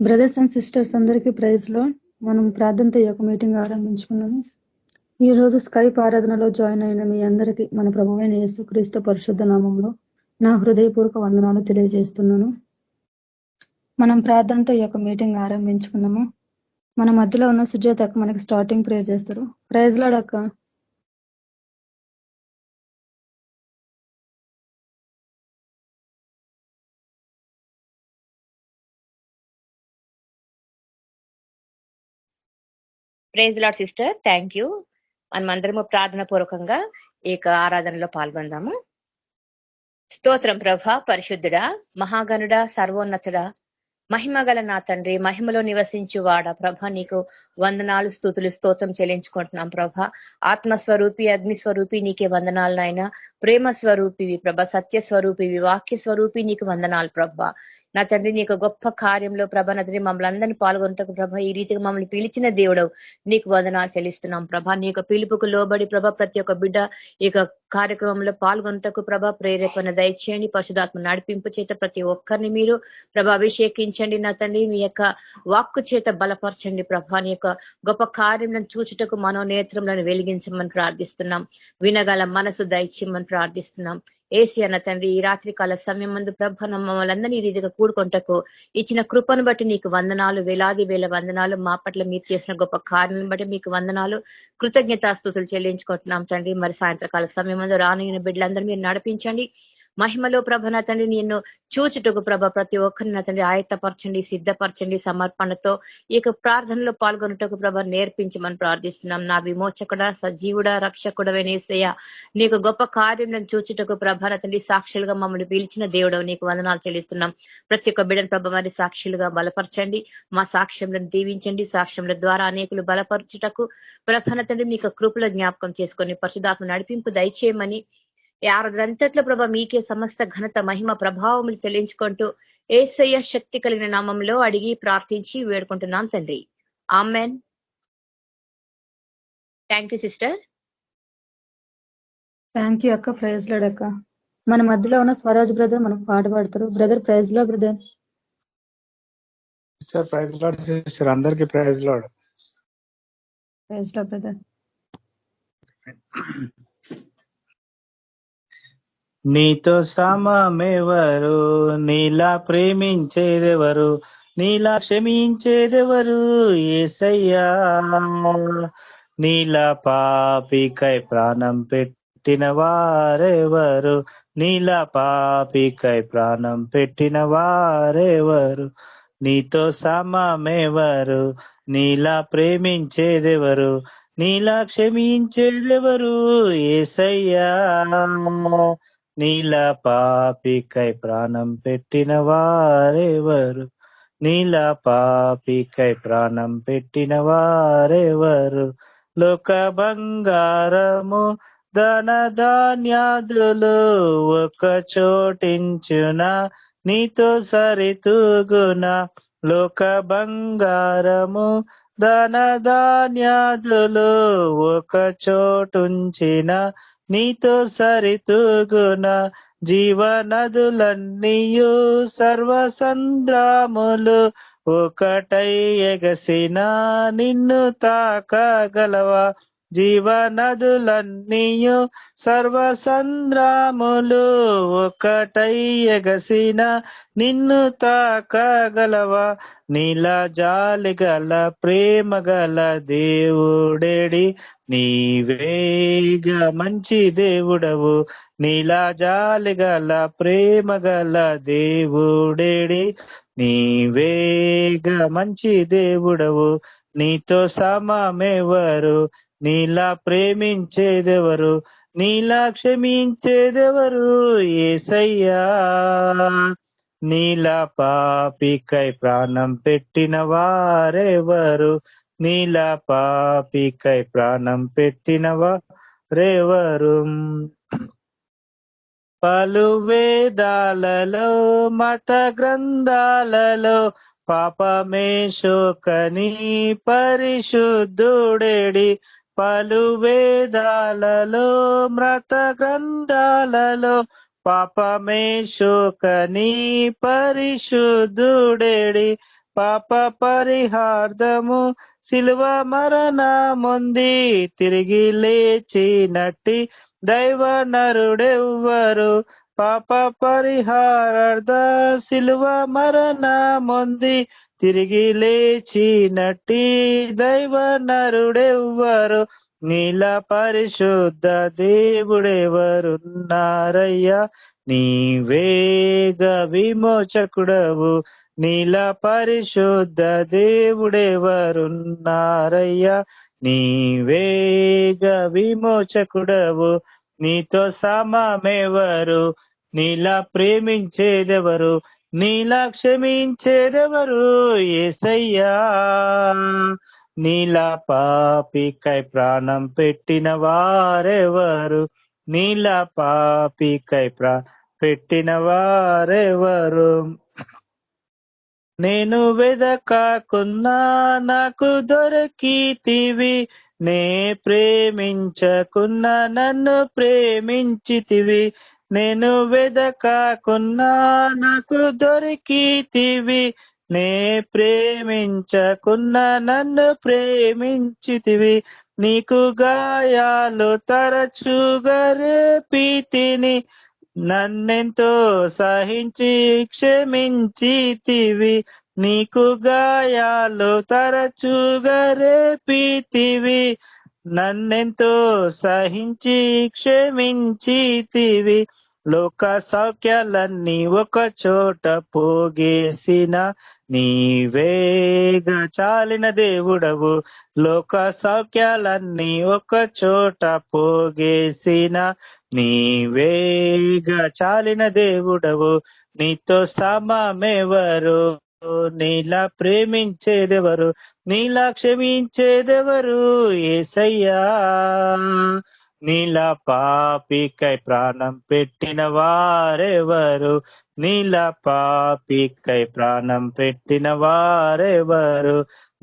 Brothers and sisters అందరికీ praise లో మనం ప్రార్థనతో ఈ యొక్క మీటింగ్ ఆరంభించుకున్నాము. ఈ రోజు స్కైప్ ఆరాధనలో జాయిన్ అయిన మీ అందరికీ మన ప్రభువైన యేసుక్రీస్తు పరిశుద్ధ నామంలో నా హృదయపూర్వక వందనాలు తెలియజేస్తున్నాను. మనం ప్రార్థనతో ఈ యొక్క మీటింగ్ ఆరంభించుకుందాము. మన మధ్యలో ఉన్న సుజాత అక్క మనకి స్టార్టింగ్ ప్రేయర్ చేస్తారు. ప్రైజ్ లార్డ్ అక్క. Praise lord sister, thank you. మనమందరము ప్రార్థన పూర్వకంగా ఈ ఆరాధనలో పాల్గొందాము. స్తోత్రం ప్రభ, పరిశుద్ధుడా, మహాగణుడా, సర్వోన్నతుడా, మహిమగల నా తండ్రి, మహిమలో నివసించువాడ ప్రభ, నీకు వందనాలు, స్తుతులు, స్తోత్రం చెల్లించుకుంటున్నాం ప్రభ. ఆత్మస్వరూపి, అగ్నిస్వరూపి నీకే వందనాలు నాయన. ప్రేమ స్వరూపివి ప్రభ, సత్య స్వరూపివి, వాక్య స్వరూపి నీకు వందనాలు ప్రభ. నా తండ్రి, నీకు గొప్ప కార్యంలో ప్రభ, నా తండ్రి మమ్మల్ని అందరినీ పాల్గొంటకు ప్రభ, ఈ రీతిగా మమ్మల్ని పిలిచిన దేవుడవు నీకు వందనాలు చెల్లిస్తున్నాం ప్రభ. నీ యొక్క పిలుపుకు లోబడి ప్రభ, ప్రతి ఒక్క బిడ్డ ఈ కార్యక్రమంలో పాల్గొంటకు ప్రభ ప్రేరేపణ దయచేయండి. పరిశుధాత్మ నడిపింపు చేత ప్రతి ఒక్కరిని మీరు ప్రభ అభిషేకించండి. నా తండ్రి, మీ యొక్క వాక్కు చేత బలపరచండి ప్రభ. నీ యొక్క గొప్ప కార్యములను చూచుటకు మనోనేత్రములను వెలిగించమని ప్రార్థిస్తున్నాం. వినగల మనసు దయచేయమని ప్రార్థిస్తున్నాం. ఏసి అన్న తండ్రి, ఈ రాత్రి కాల సమయం ముందు ప్రభ మమ్మల్ందరినీ ఈ రీతిగా కూడుకుంటకు ఇచ్చిన కృపను బట్టి నీకు వందనాలు, వేలాది వేల వందనాలు. మా పట్ల మీరు చేసిన గొప్ప కార్యం బట్టి మీకు వందనాలు, కృతజ్ఞతాస్తుతులు చెల్లించుకుంటున్నాం తండ్రి. మరి సాయంత్రకాల సమయం ముందు రానున్న బిడ్డలందరూ మీరు నడిపించండి. మహిమలో ప్రభ నా తండ్రి, నిన్ను చూచుటకు ప్రభ ప్రతి ఒక్కరిని నా తండ్రి ఆయత్తపరచండి, సిద్ధపరచండి. సమర్పణతో ఈ ప్రార్థనలో పాల్గొనుటకు ప్రభ నేర్పించమని ప్రార్థిస్తున్నాం. నా విమోచకుడ, సజీవుడ, రక్షకుడవైన యేసయ్య, నీకు గొప్ప కార్యం చూచుటకు ప్రభ నా తండ్రి సాక్షులుగా మమ్మల్ని పిలిచిన దేవుడవు నీకు వందనాలు చెల్లిస్తున్నాం. ప్రతి ఒక్క బిడ్డను ప్రభ మరి సాక్షులుగా బలపరచండి. మా సాక్ష్యములను దీవించండి. సాక్ష్యముల ద్వారా అనేకులు బలపరచుటకు ప్రభ నా తండ్రి నీకు కృపలో జ్ఞాపకం చేసుకొని పరిశుధాత్మ నడిపింపు దయచేయమని ఆరాధనంతట్లో ప్రభ మీకే సమస్త ఘనత, మహిమ, ప్రభావములు చెల్లించుకుంటూ యేసయ్య శక్తి కలిగిన నామంలో అడిగి ప్రార్థించి వేడుకుంటున్నాం తండ్రి, amen. Thank you sister. Thank you అక్క. ప్రైజ్ లార్డ్ అక్క. మన మధ్యలో ఉన్న స్వరాజ్ బ్రదర్ మనకు పాట పాడతారు. Brother praise lord brother. Praise lord sister, అందరికీ praise lord. Praise lord brother. నీతో సమమెవరు, నీలా ప్రేమించేదెవరు, నీలా క్షమించేదెవరు యేసయ్యా. నీలా పాపికై ప్రాణం పెట్టిన వారెవరు, నీలా పాపికై ప్రాణం పెట్టిన వారెవరు. నీతో సమమెవరు, నీలా ప్రేమించేదెవరు, నీలా క్షమించేదెవరు యేసయ్యా. నీలా పాపికై ప్రాణం పెట్టిన వారెవరు, నీలా పాపికై ప్రాణం పెట్టిన వారెవరు. లోక బంగారము ధన ధాన్యాదులు ఒక చోటించున నీతో సరితూగున. లోక బంగారము ధన ధాన్యాదులు ఒక చోటుంచిన నీతో సరితూగున. జీవనదులన్నీయు సర్వసంద్రాములు ఒకటై ఎగసిన నిన్ను తాకగలవా. జీవనదులన్నీయు సర్వసంద్రాములు ఒకటై ఎగసిన నిన్ను తాకగలవా. నీలా జాలిగల ప్రేమగల దేవుడేడి, నీవేగా మంచి దేవుడవు. నీలా జాలిగల ప్రేమగల దేవుడేడి, నీవేగా మంచి దేవుడవు. నీతో సమమెవరు, నీలా ప్రేమించేదెవరు, నీలా క్షమించేదెవరు యేసయ్యా. నీలా పాపికై ప్రాణం పెట్టిన వారెవరు, నీలా పాపికై ప్రాణం పెట్టిన వారెవరు. పలు వేదాలలో మత గ్రంథాలలో పాపమే శోకని పరిశుద్ధుడేడి. పలు వేదాలలో మత గ్రంథాలలో పాపమే శోకని పరిశుద్ధుడేడి. పాప పరిహార్థము శిలువ మరణముంది తిరిగి లేచినట్టి దైవ నరుడెవ్వరు పాప పరిహారార్థ శిలువ మరణముంది తిరిగి లేచినట్టి దైవ నరుడెవ్వరు నీల పరిశుద్ధ దేవుడెవరున్నారయ్యా నీవేగ విమోచకుడవు నీల పరిశుద్ధ దేవుడెవరున్నారయ్యా నీవేగ విమోచకుడవు నీతో సమమెవరు నీలా ప్రేమించేదెవరు నీలా క్షమించేదెవరు యేసయ్యా నీలా పాపికై ప్రాణం పెట్టిన వారెవరు నీలా పాపికై పెట్టిన వారెవరు నేను వెదకాకున్నా నాకు దొరికితివి నే ప్రేమించకున్నా నన్ను ప్రేమించితివి నేను వెదకాకున్నా నాకు దొరికితివి నే ప్రేమించకున్నా నన్ను ప్రేమించితివి నీకు గాయాలు తరచుగా రేపితిని నన్నెంతో సహించి క్షమించితివి నీకు గాయాలు తరచుగా రేపితివి నన్నెంతో సహించి క్షమించితివి లోక సౌఖ్యాలన్నీ ఒక చోట పోగేసిన నీవేగ చాలిన దేవుడవు లోక సౌఖ్యాలన్నీ ఒక చోట పోగేసిన నీవేగ చాలిన దేవుడవు నీతో సమమెవరు నీలా ప్రేమించేదెవరు నీలా క్షమించేదెవరు యేసయ్యా నీలా పాపికై ప్రాణం పెట్టిన వారెవరు నీలా పాపికై ప్రాణం పెట్టిన వారెవరు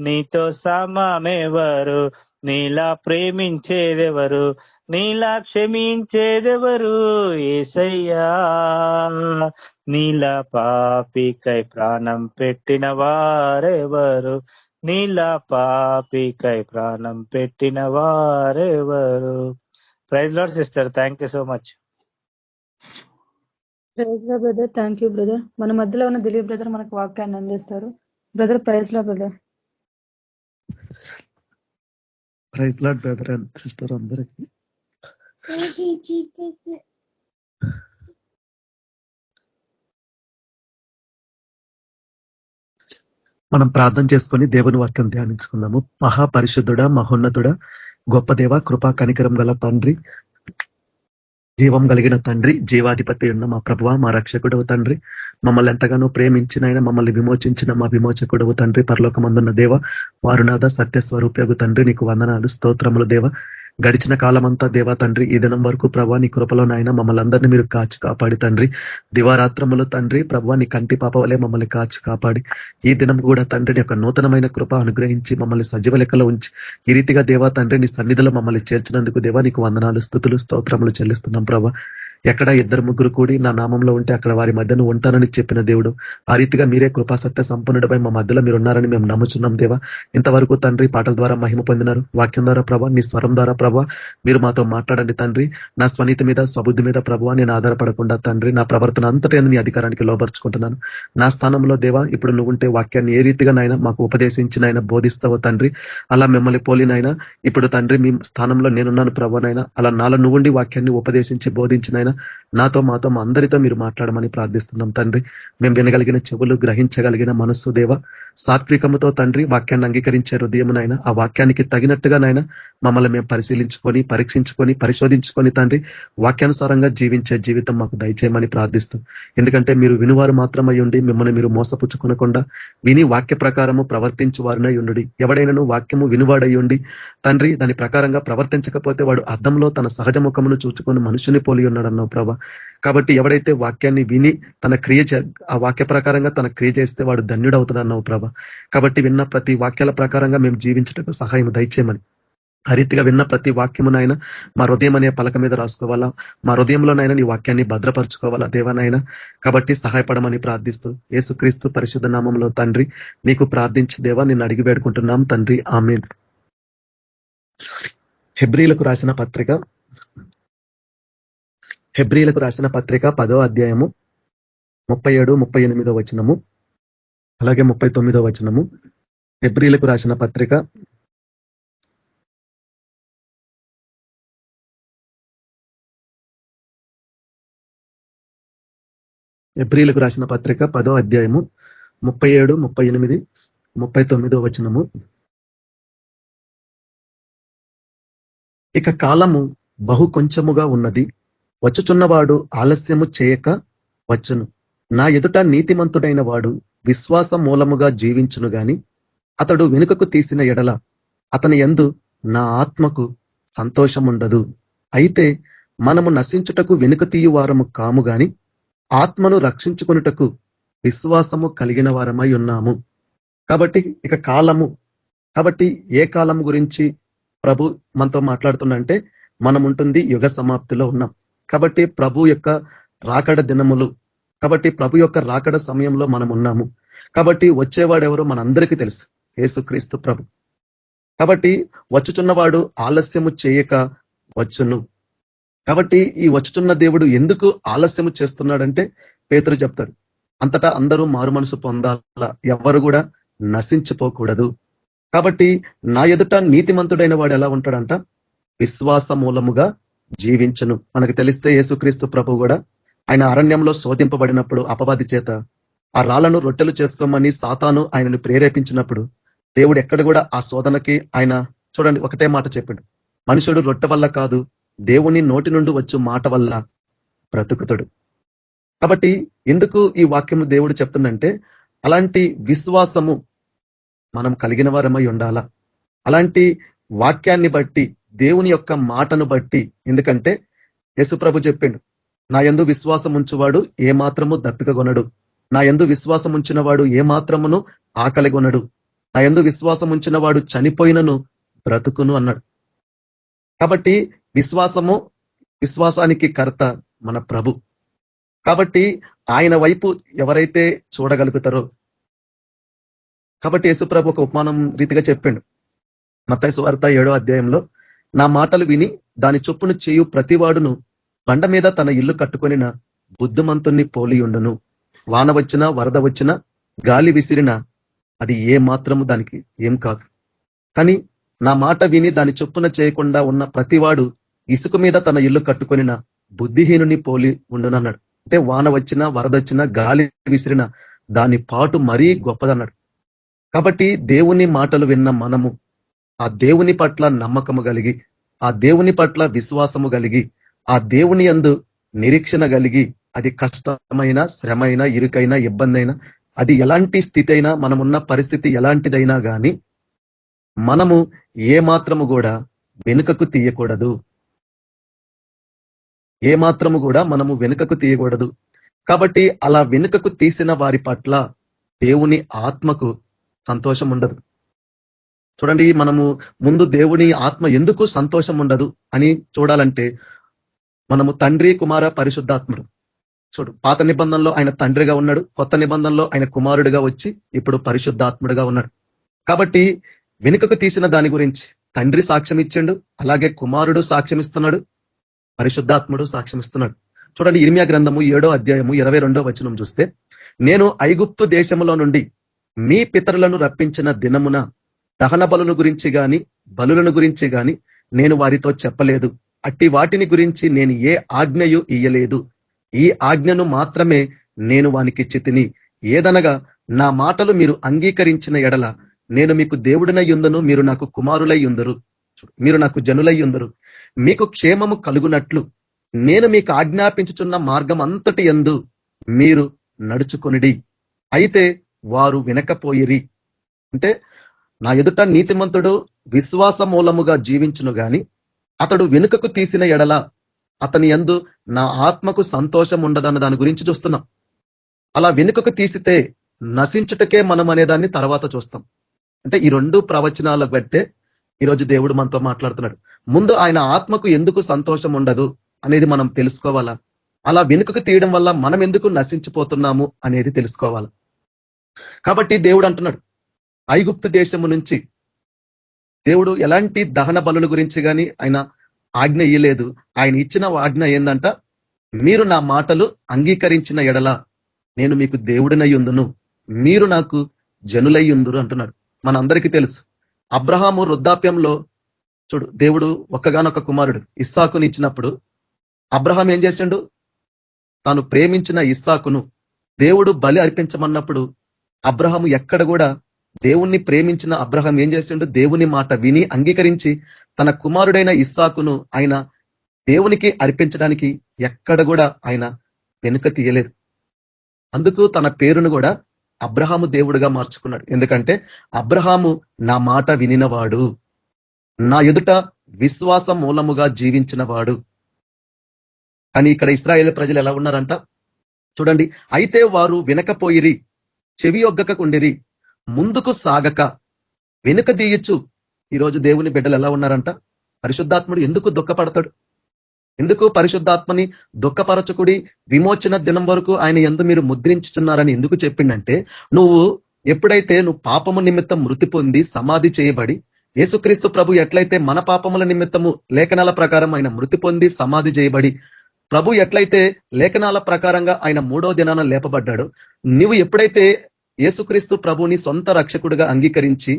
నీతో సమమెవరు నీలా ప్రేమించేదెవరు నీలా క్షమించేదెవరు యేసయ్యా నీలా పాపికై ప్రాణం పెట్టిన వారెవరు నీలా పాపికై ప్రాణం పెట్టిన వారెవరు. Praise lord sister, thank you so much. Praise Lord brother, thank you brother. మన మధ్యలో ఉన్న దిలీప్ బ్రదర్ మనకు వాక్యాన్ని అందిస్తారు. Brother praise Lord brother. Praise lord brother and sister అందరికి. మనం ప్రార్థన చేసుకొని దేవుని వాక్యం ధ్యానించుకుందాము. మహాపరిశుద్ధుడా, మహోన్నతుడా, గొప్ప దేవ, కృపా కనికరం గల తండ్రి, జీవం కలిగిన తండ్రి, జీవాధిపతి ఉన్న మా ప్రభువా, మా రక్షకుడవు తండ్రి, మమ్మల్ని ఎంతగానో ప్రేమించిన ఆయన, మమ్మల్ని విమోచించిన మా విమోచకుడవు తండ్రి, పరలోకమందున్న దేవ, వారునాథ సత్యస్వరూప్యగు తండ్రి, నీకు వందనాలు స్తోత్రములు దేవ. గడిచిన కాలమంతా దేవా తండ్రి, ఈ దినం వరకు ప్రభా నీ కృపలో నాయన మమ్మల్ని అందరినీ మీరు కాచి కాపాడి తండ్రి, దివారాత్రములు తండ్రి ప్రభా నీ కంటి పాప వలె మమ్మల్ని కాచి కాపాడి ఈ దినం కూడా తండ్రిని యొక్క నూతనమైన కృప అనుగ్రహించి మమ్మల్ని సజీవ లెక్కలో ఉంచి ఈ రీతిగా దేవా తండ్రి నీ సన్నిధిలో మమ్మల్ని చేర్చినందుకు దేవా నీకు వందనాలు స్తుతులు స్తోత్రములు చెల్లిస్తున్నాం ప్రభా. ఎక్కడ 2-3 కూడి నా నామంలో ఉంటే అక్కడ వారి మధ్యను ఉంటానని చెప్పిన దేవుడు, ఆ రీతిగా మీరే కృపాసత్య సంపన్నుడపై మా మధ్యలో మీరు ఉన్నారని మేము నమ్ముచున్నాం దేవా. ఇంతవరకు తండ్రి పాటల ద్వారా మహిమ పొందినారు, వాక్యం ద్వారా ప్రభా, నీ స్వరం ద్వారా ప్రభా మీరు మాతో మాట్లాడండి తండ్రి. నా స్వనీతి మీద స్వబుద్ధి మీద ప్రభా నేను ఆధారపడకుండా తండ్రి నా ప్రవర్తన అంతటా నీ అధికారానికి లోపరుచుకుంటున్నాను. నా స్థానంలో దేవా ఇప్పుడు నువ్వు ఉంటే వాక్యాన్ని ఏ రీతిగా నాయన మాకు ఉపదేశించిన ఆయన బోధిస్తావో తండ్రి, అలా మిమ్మల్ని పోలినైనా ఇప్పుడు తండ్రి మీ స్థానంలో నేనున్నాను ప్రభానైనా, అలా నాలో నువ్వుండి వాక్యాన్ని ఉపదేశించి బోధించినైనా నాతో మాతో మా అందరితో మీరు మాట్లాడమని ప్రార్థిస్తున్నాం తండ్రి. మేము వినగలిగిన చెవులు, గ్రహించగలిగిన మనస్సు దేవ, సాత్వికముతో తండ్రి వాక్యాన్ని అంగీకరించే హృదయమునైనా ఆ వాక్యానికి తగినట్టుగా నాయన మమ్మల్ని మేము పరిశీలించుకొని, పరీక్షించుకొని, పరిశోధించుకొని తండ్రి వాక్యానుసారంగా జీవించే జీవితం మాకు దయచేయమని ప్రార్థిస్తాం. ఎందుకంటే మీరు వినువారు మాత్రమై ఉండి మిమ్మల్ని మీరు మోసపుచ్చుకొనకుండా విని వాక్య ప్రకారము ప్రవర్తించు వారునై ఉండు. ఎవడైనాను వాక్యము వినువాడై ఉండి తండ్రి దాని ప్రకారంగా ప్రవర్తించకపోతే వాడు అద్దంలో తన సహజ ముఖమును చూచుకొని మనుషుని పోలి ఉన్నాడన్నావు ప్రభా. కాబట్టి ఎవడైతే వాక్యాన్ని విని తన క్రియ ఆ వాక్య ప్రకారంగా తన క్రియ చేస్తే వాడు ధన్యుడు అవుతాడన్నావు ప్రభా. కాబట్టి విన్న ప్రతి వాక్యాల ప్రకారంగా మేము జీవించడానికి సహాయం దయచేయమని ఆ రీతిగా విన్న ప్రతి వాక్యమునైనా మా హృదయం అనే పలక మీద రాసుకోవాలా, మా హృదయంలోనైనా నీ వాక్యాన్ని భద్రపరచుకోవాలా దేవనైనా. కాబట్టి సహాయపడమని ప్రార్థిస్తూ యేసుక్రీస్తు పరిశుద్ధ నామంలో తండ్రి నీకు ప్రార్థించి దేవా నిన్ను అడిగి వేడుకుంటున్నాం తండ్రి, ఆమేన్. హెబ్రీలకు రాసిన పత్రిక 10వ అధ్యాయము 37, 38 వచనము, అలాగే 39 వచనము. హెబ్రీలకు రాసిన పత్రిక 10వ అధ్యాయము 37, 38, 39 వచనము. ఇక కాలము బహు కొంచెముగా ఉన్నది, వచ్చుచున్నవాడు ఆలస్యము చేయక వచ్చును. నా ఎదుట నీతిమంతుడైన వాడు విశ్వాస మూలముగా జీవించును గాని అతడు వెనుకకు తీసిన ఎడల అతని యందు నా ఆత్మకు సంతోషముండదు. అయితే మనము నశించుటకు వెనుక తీయు వారము కాము గాని ఆత్మను రక్షించుకొనుటకు విశ్వాసము కలిగిన వారమై ఉన్నాము. కాబట్టి ఇక కాలము, కాబట్టి ఏ కాలం గురించి ప్రభు మనతో మాట్లాడుతుందంటే మనం ఉంటుంది యుగ సమాప్తిలో ఉన్నాం. కాబట్టి ప్రభు యొక్క రాకడ దినములు, కాబట్టి ప్రభు యొక్క రాకడ సమయంలో మనం ఉన్నాము. కాబట్టి వచ్చేవాడెవరో మనందరికీ తెలుసు, యేసుక్రీస్తు ప్రభు. కాబట్టి వచ్చుచున్నవాడు ఆలస్యము చేయక వచ్చును. కాబట్టి ఈ వచ్చుచున్న దేవుడు ఎందుకు ఆలస్యము చేస్తున్నాడంటే పేతురు చెప్తాడు, అంతటా అందరూ మారు మనసు పొందాల, ఎవరు కూడా నశించిపోకూడదు. కాబట్టి నా ఎదుట నీతిమంతుడైన వాడు ఎలా ఉంటాడంట, విశ్వాస మూలముగా జీవించను. మనకు తెలిస్తే యేసుక్రీస్తు ప్రభు కూడా ఆయన అరణ్యంలో శోధింపబడినప్పుడు అపవాది చేత ఆ రాళ్లను రొట్టెలు చేసుకోమని సాతాను ఆయనను ప్రేరేపించినప్పుడు దేవుడు ఎక్కడ కూడా ఆ శోధనకి ఆయన చూడండి ఒకటే మాట చెప్పాడు, మనుషుడు రొట్టె వల్ల కాదు దేవుని నోటి నుండి వచ్చు మాట వల్ల బ్రతుకుతాడు. కాబట్టి ఎందుకు ఈ వాక్యము దేవుడు చెప్తుందంటే అలాంటి విశ్వాసము మనం కలిగిన వారమై ఉండాలా. అలాంటి వాక్యాన్ని బట్టి, దేవుని యొక్క మాటను బట్టి. ఎందుకంటే యేసుప్రభు చెప్పిండు, నా యందు విశ్వాసం ఉంచువాడు ఏ మాత్రము దప్పికగొనడు, నా యందు విశ్వాసం ఉంచిన వాడు ఏ మాత్రమును ఆకలిగొనడు, నా యందు విశ్వాసం ఉంచిన వాడు చనిపోయినను బ్రతుకును అన్నాడు. కాబట్టి విశ్వాసానికి కర్త మన ప్రభు. కాబట్టి ఆయన వైపు ఎవరైతే చూడగలుగుతారో, కాబట్టి యేసుప్రభు ఒక ఉపమానం రీతిగా చెప్పిండు మత్తయి సువార్త 7వ అధ్యాయంలో, నా మాటలు విని దాని చొప్పున చేయు ప్రతివాడును బండ మీద తన ఇల్లు కట్టుకొనిన బుద్ధిమంతుణ్ణి పోలి ఉండును. వాన వచ్చినా వరద వచ్చినా గాలి విసిరినా అది ఏ మాత్రము దానికి ఏం కాదు. కానీ నా మాట విని దాని చొప్పున చేయకుండా ఉన్న ప్రతివాడు ఇసుక మీద తన ఇల్లు కట్టుకొనిన బుద్ధిహీనుని పోలి ఉండునన్నాడు. అంటే వాన వచ్చినా వరద వచ్చినా గాలి విసిరినా దాని పాటు మరీ గొప్పదన్నాడు. కాబట్టి దేవుని మాటలు విన్న మనము ఆ దేవుని పట్ల నమ్మకము కలిగి, ఆ దేవుని పట్ల విశ్వాసము కలిగి, ఆ దేవుని యందు నిరీక్షణ కలిగి, అది కష్టమైన, శ్రమైన, ఇరుకైన, ఇబ్బంది అయినా, అది ఎలాంటి స్థితి అయినా, మనమున్న పరిస్థితి ఎలాంటిదైనా కానీ మనము ఏ మాత్రము కూడా వెనుకకు తీయకూడదు. ఏ మాత్రము కూడా మనము వెనుకకు తీయకూడదు. కాబట్టి అలా వెనుకకు తీసిన వారి పట్ల దేవుని ఆత్మకు సంతోషం ఉండదు. చూడండి, మనము ముందు దేవుని ఆత్మ ఎందుకు సంతోషం ఉండదు అని చూడాలంటే మనము తండ్రి, కుమార, పరిశుద్ధాత్ముడు. చూడు, పాత నిబంధనలో ఆయన తండ్రిగా ఉన్నాడు, కొత్త నిబంధనలో ఆయన కుమారుడిగా వచ్చి ఇప్పుడు పరిశుద్ధాత్ముడిగా ఉన్నాడు. కాబట్టి వెనుకకు తీసిన దాని గురించి తండ్రి సాక్ష్యం ఇచ్చిండు, అలాగే కుమారుడు సాక్ష్యం ఇస్తున్నాడు, పరిశుద్ధాత్ముడు సాక్ష్యం ఇస్తున్నాడు. చూడండి, ఇర్మియా గ్రంథము 7వ అధ్యాయము 22వ వచనం చూస్తే, నేను ఐగుప్తు దేశములో నుండి మీ పితరులను రప్పించిన దినమున దహన బలుల గురించి గాని బలులను గురించి గాని నేను వారితో చెప్పలేదు, అట్టి వాటిని గురించి నేను ఏ ఆజ్ఞయు ఇయ్యలేదు, ఈ ఆజ్ఞను మాత్రమే నేను వానికి చితిని. ఏదనగా నా మాటలు మీరు అంగీకరించిన ఎడల నేను మీకు దేవుడినై ఉందను, మీరు నాకు కుమారులై ఉందరు, మీరు నాకు జనులై ఉందరు, మీకు క్షేమము కలుగునట్లు నేను మీకు ఆజ్ఞాపించుచున్న మార్గం అంతటి యందు మీరు నడుచుకొనిడి. అయితే వారు వినకపోయిరి. అంటే నా ఎదుట నీతిమంతుడు విశ్వాస మూలముగా జీవించును గాని అతడు వెనుకకు తీసిన ఎడల అతని యందు నా ఆత్మకు సంతోషం ఉండదన్న దాని గురించి చూస్తున్నాం. అలా వెనుకకు తీసితే నశించుటకే మనం అనేదాన్ని తర్వాత చూస్తాం. అంటే ఈ రెండు ప్రవచనాలకు బట్టే ఈరోజు దేవుడు మనతో మాట్లాడుతున్నాడు. ముందు ఆయన ఆత్మకు ఎందుకు సంతోషం ఉండదు అనేది మనం తెలుసుకోవాలా. అలా వెనుకకు తీయడం వల్ల మనం ఎందుకు నశించిపోతున్నాము అనేది తెలుసుకోవాలి. కాబట్టి దేవుడు అంటున్నాడు, ఐగుప్తు దేశము నుంచి దేవుడు ఎలాంటి దహన బలుల గురించి కానీ ఆయన ఆజ్ఞ ఇయ్యలేదు. ఆయన ఇచ్చిన ఆజ్ఞ ఏందంట, మీరు నా మాటలు అంగీకరించిన ఎడల నేను మీకు దేవుడినై ఉందును, మీరు నాకు జనులై ఉందురు అంటున్నాడు. మనందరికీ తెలుసు, అబ్రహాము వృద్ధాప్యంలో చూడు, దేవుడు ఒక్కగానొక్క కుమారుడు ఇస్సాకుని ఇచ్చినప్పుడు అబ్రహాం ఏం చేసిండు, తాను ప్రేమించిన ఇస్సాకును దేవుడు బలి అర్పించమన్నప్పుడు అబ్రహాము ఎక్కడ కూడా దేవుణ్ణి ప్రేమించిన అబ్రహాం ఏం చేసిండు, దేవుని మాట విని అంగీకరించి తన కుమారుడైన ఇస్సాకును ఆయన దేవునికి అర్పించడానికి ఎక్కడ కూడా ఆయన వెనుక తీయలేదు. అందుకు తన పేరును కూడా అబ్రహాము దేవుడుగా మార్చుకున్నాడు. ఎందుకంటే అబ్రహాము నా మాట వినినవాడు, నా ఎదుట విశ్వాస మూలముగా జీవించిన వాడు. కానీ ఇక్కడ ఇశ్రాయేలు ప్రజలు ఎలా ఉన్నారంట చూడండి. అయితే వారు వినకపోయిరి, చెవి ఒగ్గకుండిరి, ముందుకు సాగక వెనుక దీయచ్చు. ఈరోజు దేవుని బిడ్డలు ఎలా ఉన్నారంట, పరిశుద్ధాత్ముడు ఎందుకు దుఃఖపడతాడు, ఎందుకు పరిశుద్ధాత్మని దుఃఖపరచకుడి విమోచన దినం వరకు ఆయన ఎందు మీరు ముద్రించుతున్నారని ఎందుకు చెప్పిండంటే, నువ్వు ఎప్పుడైతే నువ్వు పాపము నిమిత్తం మృతి పొంది సమాధి చేయబడి, యేసుక్రీస్తు ప్రభు ఎట్లయితే మన పాపముల నిమిత్తము లేఖనాల ప్రకారం ఆయన మృతి పొంది సమాధి చేయబడి, ప్రభు ఎట్లయితే లేఖనాల ప్రకారంగా ఆయన 3వ దినాన లేపబడ్డాడో, నువ్వు ఎప్పుడైతే యేసుక్రీస్తు ప్రభుని సొంత రక్షకుడిగా అంగీకరించి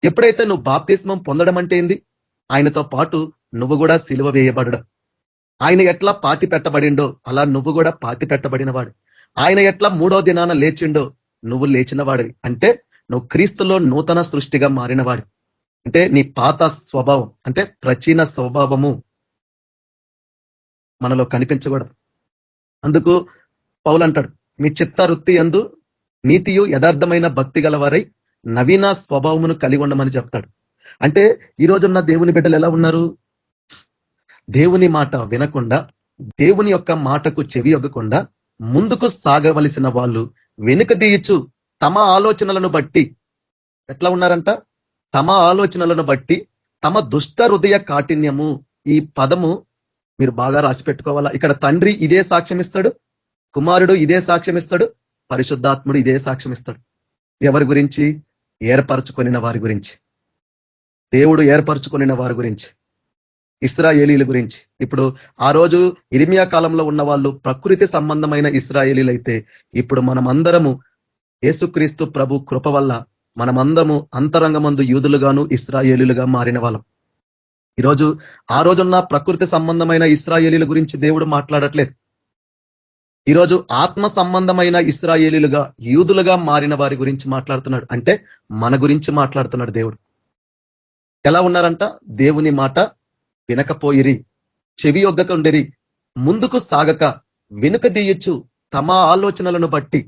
ఎప్పుడైతే నువ్వు బాప్తిస్మం పొందడం అంటే ఏంది, ఆయనతో పాటు నువ్వు కూడా సిలువ వేయబడడం. ఆయన ఎట్లా పాతి పెట్టబడిండో అలా నువ్వు కూడా పాతి పెట్టబడిన వాడు. ఆయన ఎట్లా 3వ దినాన లేచిండో నువ్వు లేచిన వాడివి. అంటే నువ్వు క్రీస్తులో నూతన సృష్టిగా మారినవాడు. అంటే నీ పాత స్వభావం అంటే ప్రాచీన స్వభావము మనలో కనిపించకూడదు. అందుకు పౌలు అంటాడు, మీ చిత్తవృత్తి యందు నీతియు యథార్థమైన భక్తి గలవారై నవీన స్వభావమును కలిగి ఉండమని చెప్తాడు. అంటే ఈ రోజున్న దేవుని బిడ్డలు ఎలా ఉన్నారు, దేవుని మాట వినకుండా, దేవుని యొక్క మాటకు చెవి ఒగ్గకుండా ముందుకు సాగవలసిన వాళ్ళు వెనుక తీయచ్చు. తమ ఆలోచనలను బట్టి ఎట్లా ఉన్నారంట, తమ ఆలోచనలను బట్టి తమ దుష్ట హృదయ కాఠిన్యము. ఈ పదము మీరు బాగా రాసి పెట్టుకోవాలా. ఇక్కడ తండ్రి ఇదే సాక్ష్యం ఇస్తాడు, కుమారుడు ఇదే సాక్ష్యం ఇస్తాడు, పరిశుద్ధాత్ముడు ఇదే సాక్ష్యం ఇస్తాడు. ఎవరి గురించి, ఏర్పరచుకొనిన వారి గురించి, దేవుడు ఏర్పరచుకొనిన వారి గురించి, ఇశ్రాయేలీల గురించి. ఇప్పుడు ఆ రోజు ఇర్మియా కాలంలో ఉన్న వాళ్ళు ప్రకృతి సంబంధమైన ఇశ్రాయేలీలు అయితే, ఇప్పుడు మనమందరము యేసుక్రీస్తు ప్రభు కృప వల్ల మనమందరము అంతరంగమందు యూదులుగాను ఇశ్రాయేలీలుగా మారిన వాళ్ళం. ఈరోజు ఆ రోజున్న ప్రకృతి సంబంధమైన ఇశ్రాయేలీల గురించి దేవుడు మాట్లాడట్లేదు. ఈరోజు ఆత్మ సంబంధమైన ఇశ్రాయేలీలుగా యూదులుగా మారిన వారి గురించి మాట్లాడుతున్నాడు. అంటే మన గురించి మాట్లాడుతున్నాడు దేవుడు. ఎలా ఉన్నారంట, దేవుని మాట వినకపోయిరి, చెవి ఒగ్గకుండిరి, ముందుకు సాగక వెనుక దీయచ్చు, తమ ఆలోచనలను బట్టి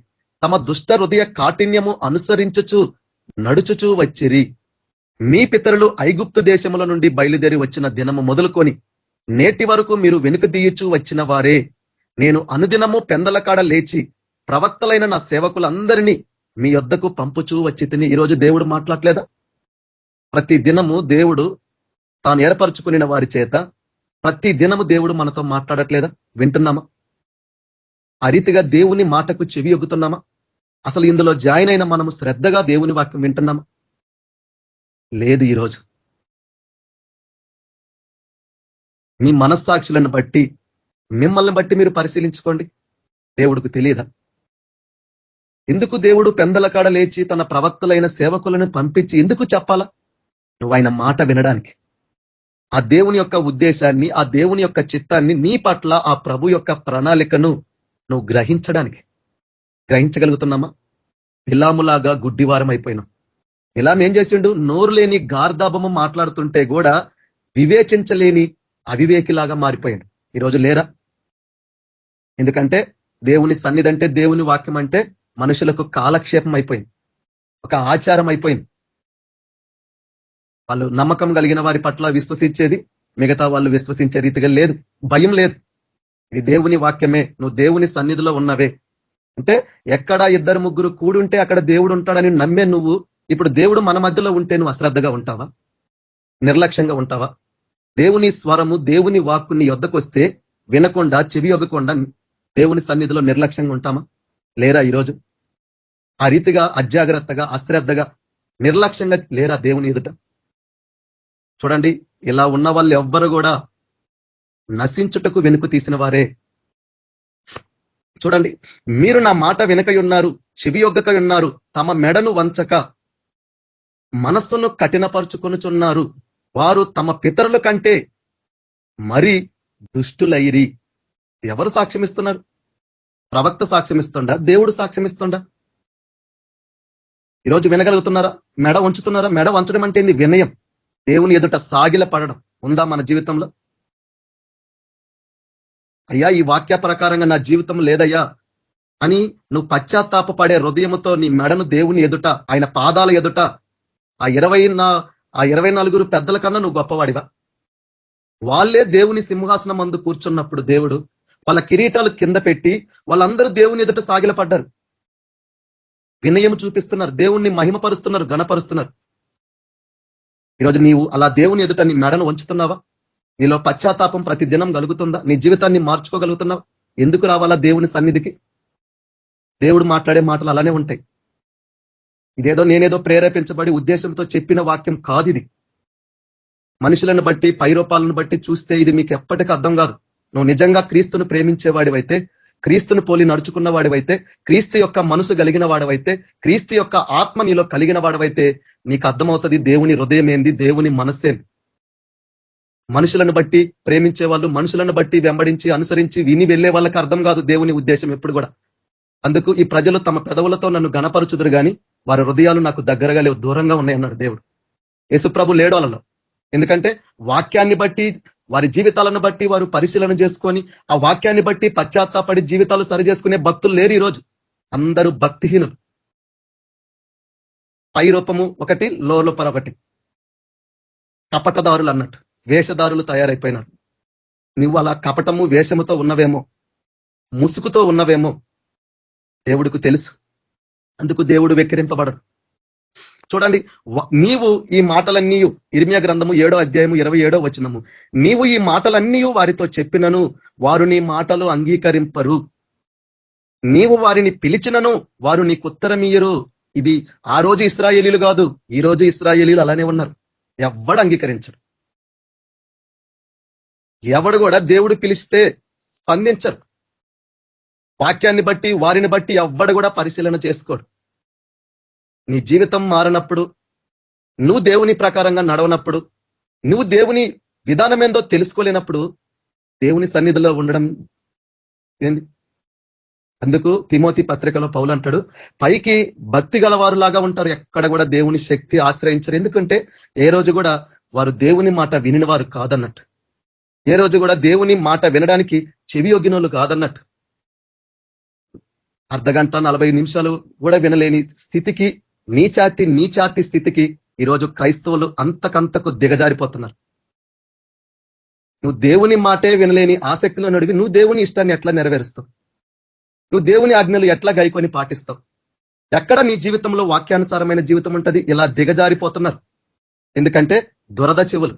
తమ దుష్ట హృదయ కాఠిన్యము అనుసరించుచు నడుచుచూ వచ్చిరి. మీ పితరులు ఐగుప్తు దేశముల నుండి బయలుదేరి వచ్చిన దినము మొదలుకొని నేటి వరకు మీరు వెనుక దీయచ్చు వచ్చిన వారే. నేను అనుదినము పెందల కాడ లేచి ప్రవక్తలైన నా సేవకులందరినీ మీ యొద్దకు పంపుచూ వచ్చి తిని. ఈరోజు దేవుడు మాట్లాడలేదా? ప్రతి దినము దేవుడు తాను ఏర్పరచుకుని వారి చేత ప్రతి దినము దేవుడు మనతో మాట్లాడట్లేదా? వింటున్నామా? ఆ రీతిగా దేవుని మాటకు చెవి ఒగ్గుతున్నామా? అసలు ఇందులో జాయిన్ అయిన మనము శ్రద్ధగా దేవుని వాక్యం వింటున్నామా? లేదు. ఈరోజు మీ మనస్సాక్షులను బట్టి, మిమ్మల్ని బట్టి మీరు పరిశీలించుకోండి. దేవుడికి తెలియదా? ఎందుకు దేవుడు పెందల కాడ లేచి తన ప్రవక్తలైన సేవకులను పంపించి ఎందుకు చెప్పాలా? నువ్వు ఆయన మాట వినడానికి, ఆ దేవుని యొక్క ఉద్దేశాన్ని, ఆ దేవుని యొక్క చిత్తాన్ని, నీ పట్ల ఆ ప్రభు యొక్క ప్రణాళికను నువ్వు గ్రహించడానికి. గ్రహించగలుగుతున్నామా? బిలాములాగా గుడ్డివారం అయిపోయినాం. బిలాం ఏం చేసిండు? నోరు లేని గార్ధాబము మాట్లాడుతుంటే కూడా వివేచించలేని అవివేకిలాగా మారిపోయాడు. ఈరోజు లేరా? ఎందుకంటే దేవుని సన్నిధి అంటే, దేవుని వాక్యం అంటే మనుషులకు కాలక్షేపం అయిపోయింది, ఒక ఆచారం అయిపోయింది. వాళ్ళు నమ్మకం కలిగిన వారి పట్ల విశ్వసించేది, మిగతా వాళ్ళు విశ్వసించే రీతిగా లేదు. భయం లేదు. ఇది దేవుని వాక్యమే, నువ్వు దేవుని సన్నిధిలో ఉన్నవే అంటే ఎక్కడ 2-3 కూడుంటే అక్కడ దేవుడు ఉంటాడని నమ్మే నువ్వు ఇప్పుడు దేవుడు మన మధ్యలో ఉంటే నువ్వు అశ్రద్ధగా ఉంటావా? నిర్లక్ష్యంగా ఉంటావా? దేవుని స్వరము, దేవుని వాక్కు నీ యొద్దకు వస్తే వినకుండా, చెవి యొగ్గకుండా దేవుని సన్నిధిలో నిర్లక్ష్యంగా ఉంటామా? లేరా ఈరోజు? ఆ రీతిగా అజాగ్రత్తగా, అశ్రద్ధగా, నిర్లక్ష్యంగా లేరా దేవుని ఎదుట? చూడండి, ఇలా ఉన్న వాళ్ళు ఎవ్వరు కూడా నశించుటకు వెనుక తీసిన వారే. చూడండి, మీరు నా మాట వెనకయున్నారు, చెవి యొగ్గకయున్నారు, తమ మెడను వంచక మనస్సును కఠినపరుచుకొనుచున్నారు. వారు తమ పితరుల కంటే మరి దుష్టులైరి. ఎవరు సాక్ష్యమిస్తున్నారు? ప్రవక్త సాక్ష్యమిస్తుండా? దేవుడు సాక్ష్యమిస్తుండా? ఈరోజు వినగలుగుతున్నారా? మెడ వంచుతున్నారా? మెడ వంచడం అంటే ఏంది? వినయం, దేవుని ఎదుట సాగిల పడడం ఉందా మన జీవితంలో? అయ్యా, ఈ వాక్య ప్రకారంగా నా జీవితం లేదయ్యా అని నువ్వు పశ్చాత్తాపపడే హృదయంతో నీ మెడను దేవుని ఎదుట, ఆయన పాదాల ఎదుట, ఆ 24 పెద్దల కన్నా నువ్వు గొప్పవాడివా? వాళ్ళే దేవుని సింహాసనం మందు కూర్చున్నప్పుడు దేవుడు వాళ్ళ కిరీటాలు కింద పెట్టి వాళ్ళందరూ దేవుని ఎదుట సాగిలపడ్డారు. వినయం చూపిస్తున్నారు, దేవుణ్ణి మహిమపరుస్తున్నారు, ఘనపరుస్తున్నారు. ఈరోజు నీవు అలా దేవుని ఎదుట నీ మెడను వంచుతున్నావా? నీలో పశ్చాత్తాపం ప్రతి దినం కలుగుతుందా? నీ జీవితాన్ని మార్చుకోగలుగుతున్నావా? ఎందుకు రావాలా దేవుని సన్నిధికి? దేవుడు మాట్లాడే మాటలు అలానే ఉంటాయి. ఇదేదో నేనేదో ప్రేరేపించబడి ఉద్దేశంతో చెప్పిన వాక్యం కాదు ఇది. మనుషులను బట్టి, పైరూపాలను బట్టి చూస్తే ఇది మీకు ఎప్పటికీ అర్థం కాదు. నువ్వు నిజంగా క్రీస్తును ప్రేమించేవాడివైతే, క్రీస్తును పోలి నడుచుకున్న వాడివైతే, క్రీస్తు యొక్క మనసు కలిగిన వాడవైతే, క్రీస్తు యొక్క ఆత్మ నీలో కలిగిన వాడవైతే నీకు అర్థమవుతుంది దేవుని హృదయం ఏంది, దేవుని మనస్సేంది. మనుషులను బట్టి ప్రేమించే వాళ్ళు, మనుషులను బట్టి వెంబడించి అనుసరించి విని వెళ్లే వాళ్ళకి అర్థం కాదు దేవుని ఉద్దేశం ఎప్పుడు కూడా. అందుకు ఈ ప్రజలు తమ పెదవులతో నన్ను గణపరుచుదురు గాని వారి హృదయాలు నాకు దగ్గరగా లేవు, దూరంగా ఉన్నాయన్నాడు దేవుడు. యేసుప్రభు లేడు వాళ్ళలో. ఎందుకంటే వాక్యాన్ని బట్టి, వారి జీవితాలను బట్టి వారు పరిశీలన చేసుకొని ఆ వాక్యాన్ని బట్టి పశ్చాత్తాపడి జీవితాలు సరి చేసుకునే భక్తులు లేరు ఈరోజు. అందరూ భక్తిహీనులు. పై రూపము ఒకటి, లోపల ఒకటి. కపటదారులు అన్నట్టు, వేషధారులు తయారైపోయినారు. నువ్వు అలా కపటము, వేషముతో ఉన్నవేమో, ముసుగుతో ఉన్నవేమో దేవుడికి తెలుసు. అందుకు దేవుడు వెక్కిరింపబడడు. చూడండి, నీవు ఈ మాటలన్నీ, ఇర్మియా గ్రంథము 7వ అధ్యాయము 27వ వచనము, నీవు ఈ మాటలన్నీ వారితో చెప్పినను వారు నీ మాటలు అంగీకరింపరు. నీవు వారిని పిలిచినను వారు నీకు ఉత్తరమియ్యరు. ఇది ఆ రోజు ఇశ్రాయేలీలు కాదు, ఈ రోజు ఇశ్రాయేలీలు అలానే ఉన్నారు. ఎవడు అంగీకరించడు. ఎవడు కూడా దేవుడు పిలిస్తే స్పందించరు. వాక్యాన్ని బట్టి, వారిని బట్టి ఎవ్వడు కూడా పరిశీలన చేసుకోడు. నీ జీవితం మారినప్పుడు, నువ్వు దేవుని ప్రకారంగా నడవనప్పుడు, నువ్వు దేవుని విధానం ఏందో తెలుసుకోలేనప్పుడు దేవుని సన్నిధిలో ఉండడం ఏంది? అందుకు తిమోతి పత్రికలో పౌలు అంటాడు, పైకి భక్తి గలవారులాగా ఉంటారు, ఎక్కడ కూడా దేవుని శక్తి ఆశ్రయించరు. ఎందుకంటే ఏ రోజు కూడా వారు దేవుని మాట వినిన వారు కాదన్నట్టు. ఏ రోజు కూడా దేవుని మాట వినడానికి చెవి యొగ్గినోళ్ళు కాదన్నట్టు. అర్ధగంట 40 నిమిషాలు కూడా వినలేని స్థితికి, నీచాతి స్థితికి ఈరోజు క్రైస్తవులు అంతకంతకు దిగజారిపోతున్నారు. నువ్వు దేవుని మాటే వినలేని ఆసక్తిలో నడివి నువ్వు దేవుని ఇష్టాన్ని ఎట్లా నెరవేరుస్తావు? నువ్వు దేవుని ఆజ్ఞలు ఎట్లా గైకొని పాటిస్తావు? ఎక్కడ నీ జీవితంలో వాక్యానుసారమైన జీవితం ఉంటది? ఇలా దిగజారిపోతున్నారు. ఎందుకంటే దురద చెవులు.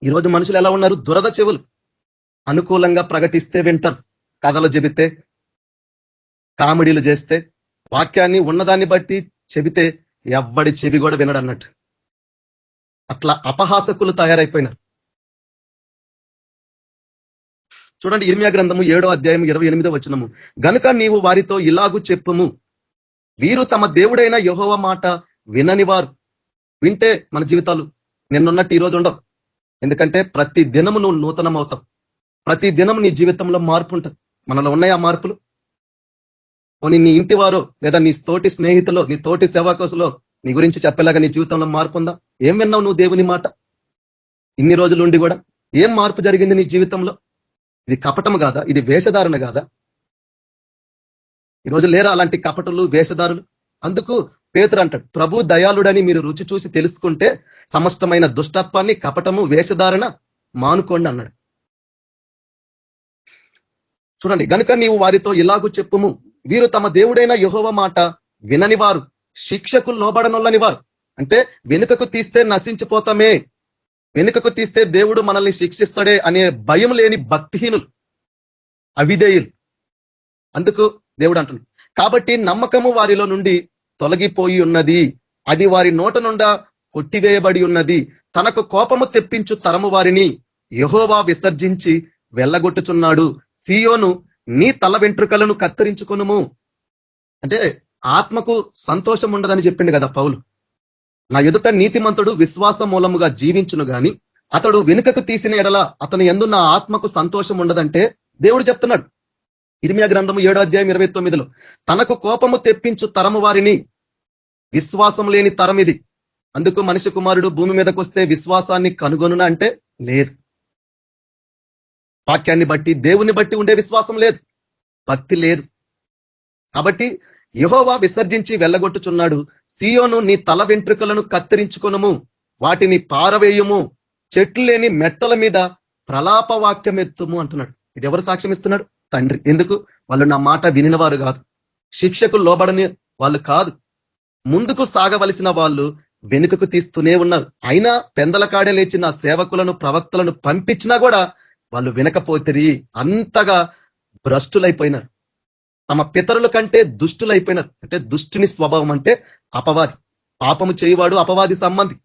ఈరోజు మనుషులు ఎలా ఉన్నారు? దురద చెవులు. అనుకూలంగా ప్రకటిస్తే వింటారు, కథలు చెబితే, కామెడీలు చేస్తే, వాక్యాన్ని ఉన్నదాన్ని బట్టి చెబితే ఎవ్వడి చెవి కూడా వినడు అన్నట్టు. అట్లా అపహాసకులు తయారైపోయినారు. చూడండి, ఇర్మియా గ్రంథము 7వ అధ్యాయం 28వ వచనము, గనుక నీవు వారితో ఇలాగు చెప్పుము, వీరు తమ దేవుడైన యెహోవా మాట వినని వారు. వింటే మన జీవితాలు నిన్నున్నట్టు ఈ రోజు ఉండవు. ఎందుకంటే ప్రతి దినము నువ్వు నూతనం అవుతావు. ప్రతి దినం నీ జీవితంలో మార్పు ఉంటుంది. మనలో ఉన్నాయి ఆ మార్పులు. నీ ఇంటి వారో లేదా నీ తోటి స్నేహితులో, నీ తోటి సేవాకోసులో నీ గురించి చెప్పేలాగా నీ జీవితంలో మార్పు ఉందా? ఏం విన్నావు నువ్వు దేవుని మాట ఇన్ని రోజులు ఉండి కూడా? ఏం మార్పు జరిగింది నీ జీవితంలో? ఇది కపటము కాదా? ఇది వేషధారణ కాదా? ఈరోజు లేరా అలాంటి కపటులు, వేషధారులు? అందుకు పేతురు అంటాడు, ప్రభు దయాళుడని మీరు రుచి చూసి తెలుసుకుంటే సమస్తమైన దుష్టత్వాన్ని, కపటము, వేషధారణ మానుకోండి అన్నాడు. చూడండి, గనుక నీవు వారితో ఇలాగూ చెప్పుము, వీరు తమ దేవుడైన యెహోవా మాట వినని వారు, శిక్షకు లోబడనొల్లని వారు. అంటే వెనుకకు తీస్తే నశించిపోతామే, వెనుకకు తీస్తే దేవుడు మనల్ని శిక్షిస్తాడే అనే భయం లేని భక్తిహీనులు, అవిధేయులు. అందుకు దేవుడు అంటున్నాడు, కాబట్టి నమ్మకము వారిలో నుండి తొలగిపోయి ఉన్నది, అది వారి నోట నుండా కొట్టివేయబడి ఉన్నది. తనకు కోపము తెప్పించు తరము వారిని యెహోవా విసర్జించి వెళ్ళగొట్టుచున్నాడు. సీయోను, నీ తల వెంట్రుకలను కత్తిరించుకొనుము. అంటే ఆత్మకు సంతోషం ఉండదని చెప్పిండు కదా పౌలు. నా ఎదుట నీతిమంతుడు విశ్వాస మూలముగా జీవించును గాని అతడు వెనుకకు తీసిన ఎడల అతని యందు నా ఆత్మకు సంతోషం ఉండదంటే దేవుడు చెప్తున్నాడు. ఇర్మియా గ్రంథము 7వ అధ్యాయం 29లో, తనకు కోపము తెప్పించు తరము వారిని, విశ్వాసం లేని తరం ఇది. అందుకు మనిషి కుమారుడు భూమి మీదకి వస్తే విశ్వాసాన్ని కనుగొనునా అంటే లేదు. వాక్యాన్ని బట్టి, దేవుని బట్టి ఉండే విశ్వాసం లేదు, భక్తి లేదు. కాబట్టి యెహోవా విసర్జించి వెళ్ళగొట్టుచున్నాడు. సీయోను, నీ తల వెంట్రుకలను కత్తిరించుకొనుము, వాటిని పారవేయుము, చెట్లు లేని మెట్టల మీద ప్రలాప వాక్యమెత్తుము అంటున్నాడు. ఇది ఎవరు సాక్ష్యం ఇస్తున్నాడు? తండ్రి. ఎందుకు? వాళ్ళు నా మాట వినినవారు కాదు, శిక్షకు లోబడని వాళ్ళు కాదు, ముందుకు సాగవలసిన వాళ్ళు వెనుకకు తీస్తూనే ఉన్నారు. అయినా పెందల కాడే లేచిన సేవకులను, ప్రవక్తలను పంపించినా కూడా వాళ్ళు వినకపోతే అంతగా భ్రష్టులైపోయినారు, తమ పితరుల కంటే దుష్టులైపోయినారు. అంటే దుష్టుని స్వభావం అంటే అపవాది, పాపము చేయవాడు అపవాది సంబంధి.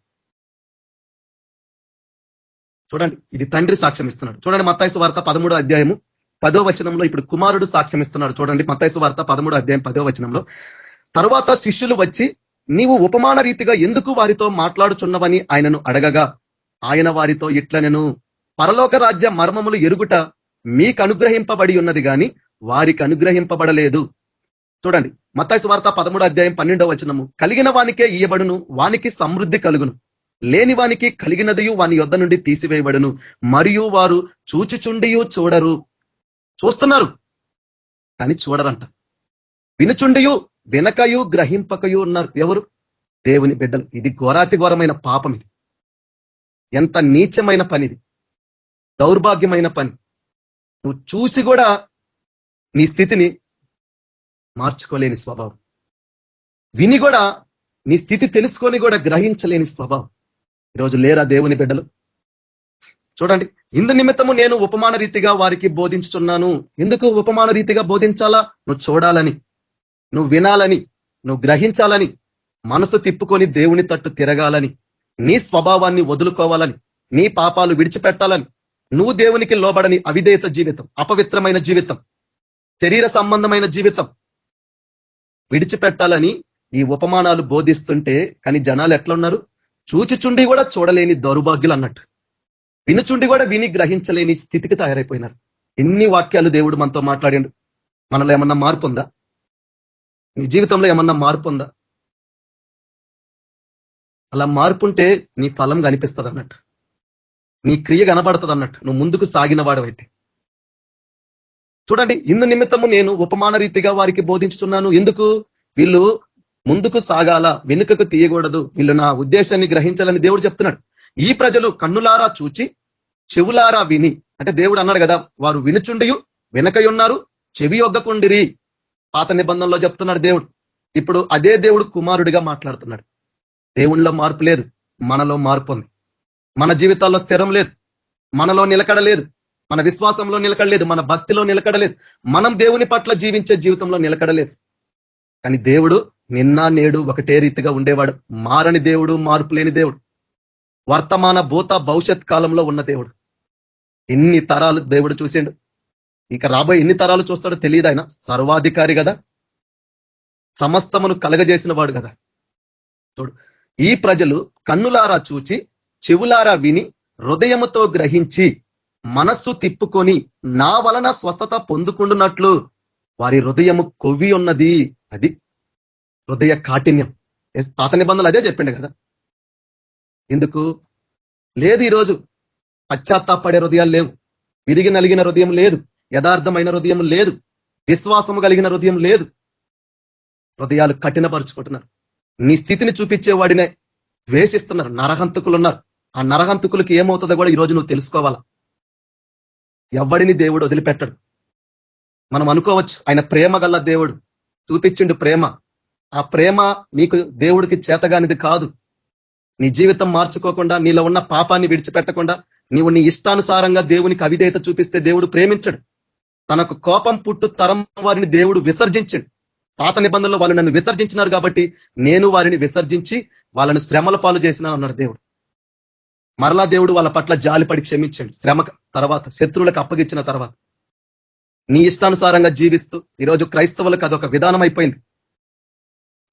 చూడండి, ఇది తండ్రి సాక్ష్యం ఇస్తున్నాడు. చూడండి మత్తయి సువార్త 13వ అధ్యాయము 10వ వచనంలో ఇప్పుడు కుమారుడు సాక్ష్యం ఇస్తున్నాడు. చూడండి మత్తయి సువార్త 13వ అధ్యాయం 10వ వచనంలో, తరువాత శిష్యులు వచ్చి, నీవు ఉపమాన రీతిగా ఎందుకు వారితో మాట్లాడుచున్నవని ఆయనను అడగగా, ఆయన వారితో ఇట్లనెను, పరలోక రాజ్య మర్మములు ఎరుగుట మీకు అనుగ్రహింపబడి ఉన్నది గాని వారికి అనుగ్రహింపబడలేదు. చూడండి మత్తయి సువార్త 13వ అధ్యాయం 12వ వచనము, కలిగిన వానికే ఇయ్యబడును, వానికి సమృద్ధి కలుగును, లేని వానికి కలిగినదియు వాని యొద్ద నుండి తీసివేయబడును, మరియు వారు చూచుచుండియు చూడరు. చూస్తున్నారు కానీ చూడరంట, వినుచుండియు వినకయు గ్రహింపకయు ఉన్నారు. ఎవరు? దేవుని బిడ్డలు. ఇది ఘోరాతి ఘోరమైన పాపం. ఇది ఎంత నీచమైన పని, ఇది దౌర్భాగ్యమైన పని. నువ్వు చూసి కూడా నీ స్థితిని మార్చుకోలేని స్వభావం, విని కూడా నీ స్థితి తెలుసుకొని కూడా గ్రహించలేని స్వభావం ఈరోజు లేరా దేవుని బిడ్డలు? చూడండి, ఇందు నిమిత్తము నేను ఉపమాన రీతిగా వారికి బోధించుతున్నాను. ఎందుకు ఉపమాన రీతిగా బోధించాలా? నువ్వు చూడాలని, నువ్వు వినాలని, నువ్వు గ్రహించాలని, మనసు తిప్పుకొని దేవుని తట్టు తిరగాలని, నీ స్వభావాన్ని వదులుకోవాలని, నీ పాపాలు విడిచిపెట్టాలని, నువ్వు దేవునికి లోబడని అవిధేయత జీవితం, అపవిత్రమైన జీవితం, శరీర సంబంధమైన జీవితం విడిచిపెట్టాలని ఈ ఉపమానాలు బోధిస్తుంటే, కానీ జనాలు ఎట్లా ఉన్నారు? చూచిచుండి కూడా చూడలేని దౌర్భాగ్యులు అన్నట్టు, వినుచుండి కూడా విని గ్రహించలేని స్థితికి తయారైపోయినారు. ఎన్ని వాక్యాలు దేవుడు మనతో మాట్లాడిండు. మనలో ఏమన్నా మార్పు ఉందా? నీ జీవితంలో ఏమన్నా మార్పు ఉందా? అలా మార్పు ఉంటే నీ ఫలం కనిపిస్తుంది అన్నట్టు, నీ క్రియ కనబడుతుంది అన్నట్టు, నువ్వు ముందుకు సాగిన వాడవైతే. చూడండి, ఇందు నిమిత్తము నేను ఉపమాన రీతిగా వారికి బోధించుతున్నాను. ఎందుకు? వీళ్ళు ముందుకు సాగాల, వెనుకకు తీయకూడదు, వీళ్ళు నా ఉద్దేశాన్ని గ్రహించాలని దేవుడు చెప్తున్నాడు. ఈ ప్రజలు కన్నులారా చూచి చెవులారా విని, అంటే దేవుడు అన్నాడు కదా, వారు వినుచుండియు వెనకయున్నారు, చెవి ఒగ్గకుండిరి. పాత నిబంధనలో చెప్తున్నాడు దేవుడు. ఇప్పుడు అదే దేవుడు కుమారుడిగా మాట్లాడుతున్నాడు. దేవునిలో మార్పు లేదు, మనలో మార్పు ఉంది. మన జీవితాల్లో స్థిరం లేదు, మనలో నిలకడలేదు, మన విశ్వాసంలో నిలకడలేదు, మన భక్తిలో నిలకడలేదు, మనం దేవుని పట్ల జీవించే జీవితంలో నిలకడలేదు. కానీ దేవుడు నిన్న నేడు ఒకటే రీతిగా ఉండేవాడు. మారని దేవుడు, మార్పు లేని దేవుడు, వర్తమాన భూత భవిష్యత్ కాలంలో ఉన్న దేవుడు. ఎన్ని తరాలు దేవుడు చూసిండు, ఇంకా రాబోయే ఎన్ని తరాలు చూస్తాడో తెలియదు. ఆయన సర్వాధికారి కదా, సమస్తమును కలగజేసిన వాడు కదా. చూడు, ఈ ప్రజలు కన్నులారా చూచి చెవులారా విని హృదయముతో గ్రహించి మనస్సు తిప్పుకొని నా వలన స్వస్థత పొందుకుంటున్నట్లు వారి హృదయము కొవ్వి ఉన్నది. అది హృదయ కాఠిన్యం. పాత నిబంధనలు అదే చెప్పిండు కదా. ఎందుకు లేదు? ఈరోజు పశ్చాత్తాపడే హృదయాలు లేవు, విరిగి నలిగిన హృదయం లేదు, యథార్థమైన హృదయం లేదు, విశ్వాసము కలిగిన హృదయం లేదు. హృదయాలు కఠినపరుచుకుంటున్నారు. నీ స్థితిని చూపించేవాడినే ద్వేషిస్తున్నారు. నరహంతకులు ఉన్నారు. ఆ నరహంతకులకి ఏమవుతుందో కూడా ఈరోజు నువ్వు తెలుసుకోవాలా. ఎవడిని దేవుడు వదిలిపెట్టడు. మనం అనుకోవచ్చు ఆయన ప్రేమ గల దేవుడు, చూపించిండు ప్రేమ. ఆ ప్రేమ నీకు దేవుడికి చేతగానిది కాదు. నీ జీవితం మార్చుకోకుండా, నీలో ఉన్న పాపాన్ని విడిచిపెట్టకుండా నీవు నీ ఇష్టానుసారంగా దేవునికి అవిధేయత చూపిస్తే దేవుడు ప్రేమించడు. తనకు కోపం పుట్టు తరం వారిని దేవుడు విసర్జించండు. పాత నిబంధనలో వాళ్ళు నన్ను విసర్జించినారు కాబట్టి నేను వారిని విసర్జించి వాళ్ళని శ్రమల పాలు చేసినాను అన్నాడు దేవుడు. మరలా దేవుడు వాళ్ళ పట్ల జాలిపడి క్షమించండి. శ్రమ తర్వాత, శత్రువులకు అప్పగించిన తర్వాత నీ ఇష్టానుసారంగా జీవిస్తూ ఈరోజు క్రైస్తవులకు అదొక విధానం అయిపోయింది.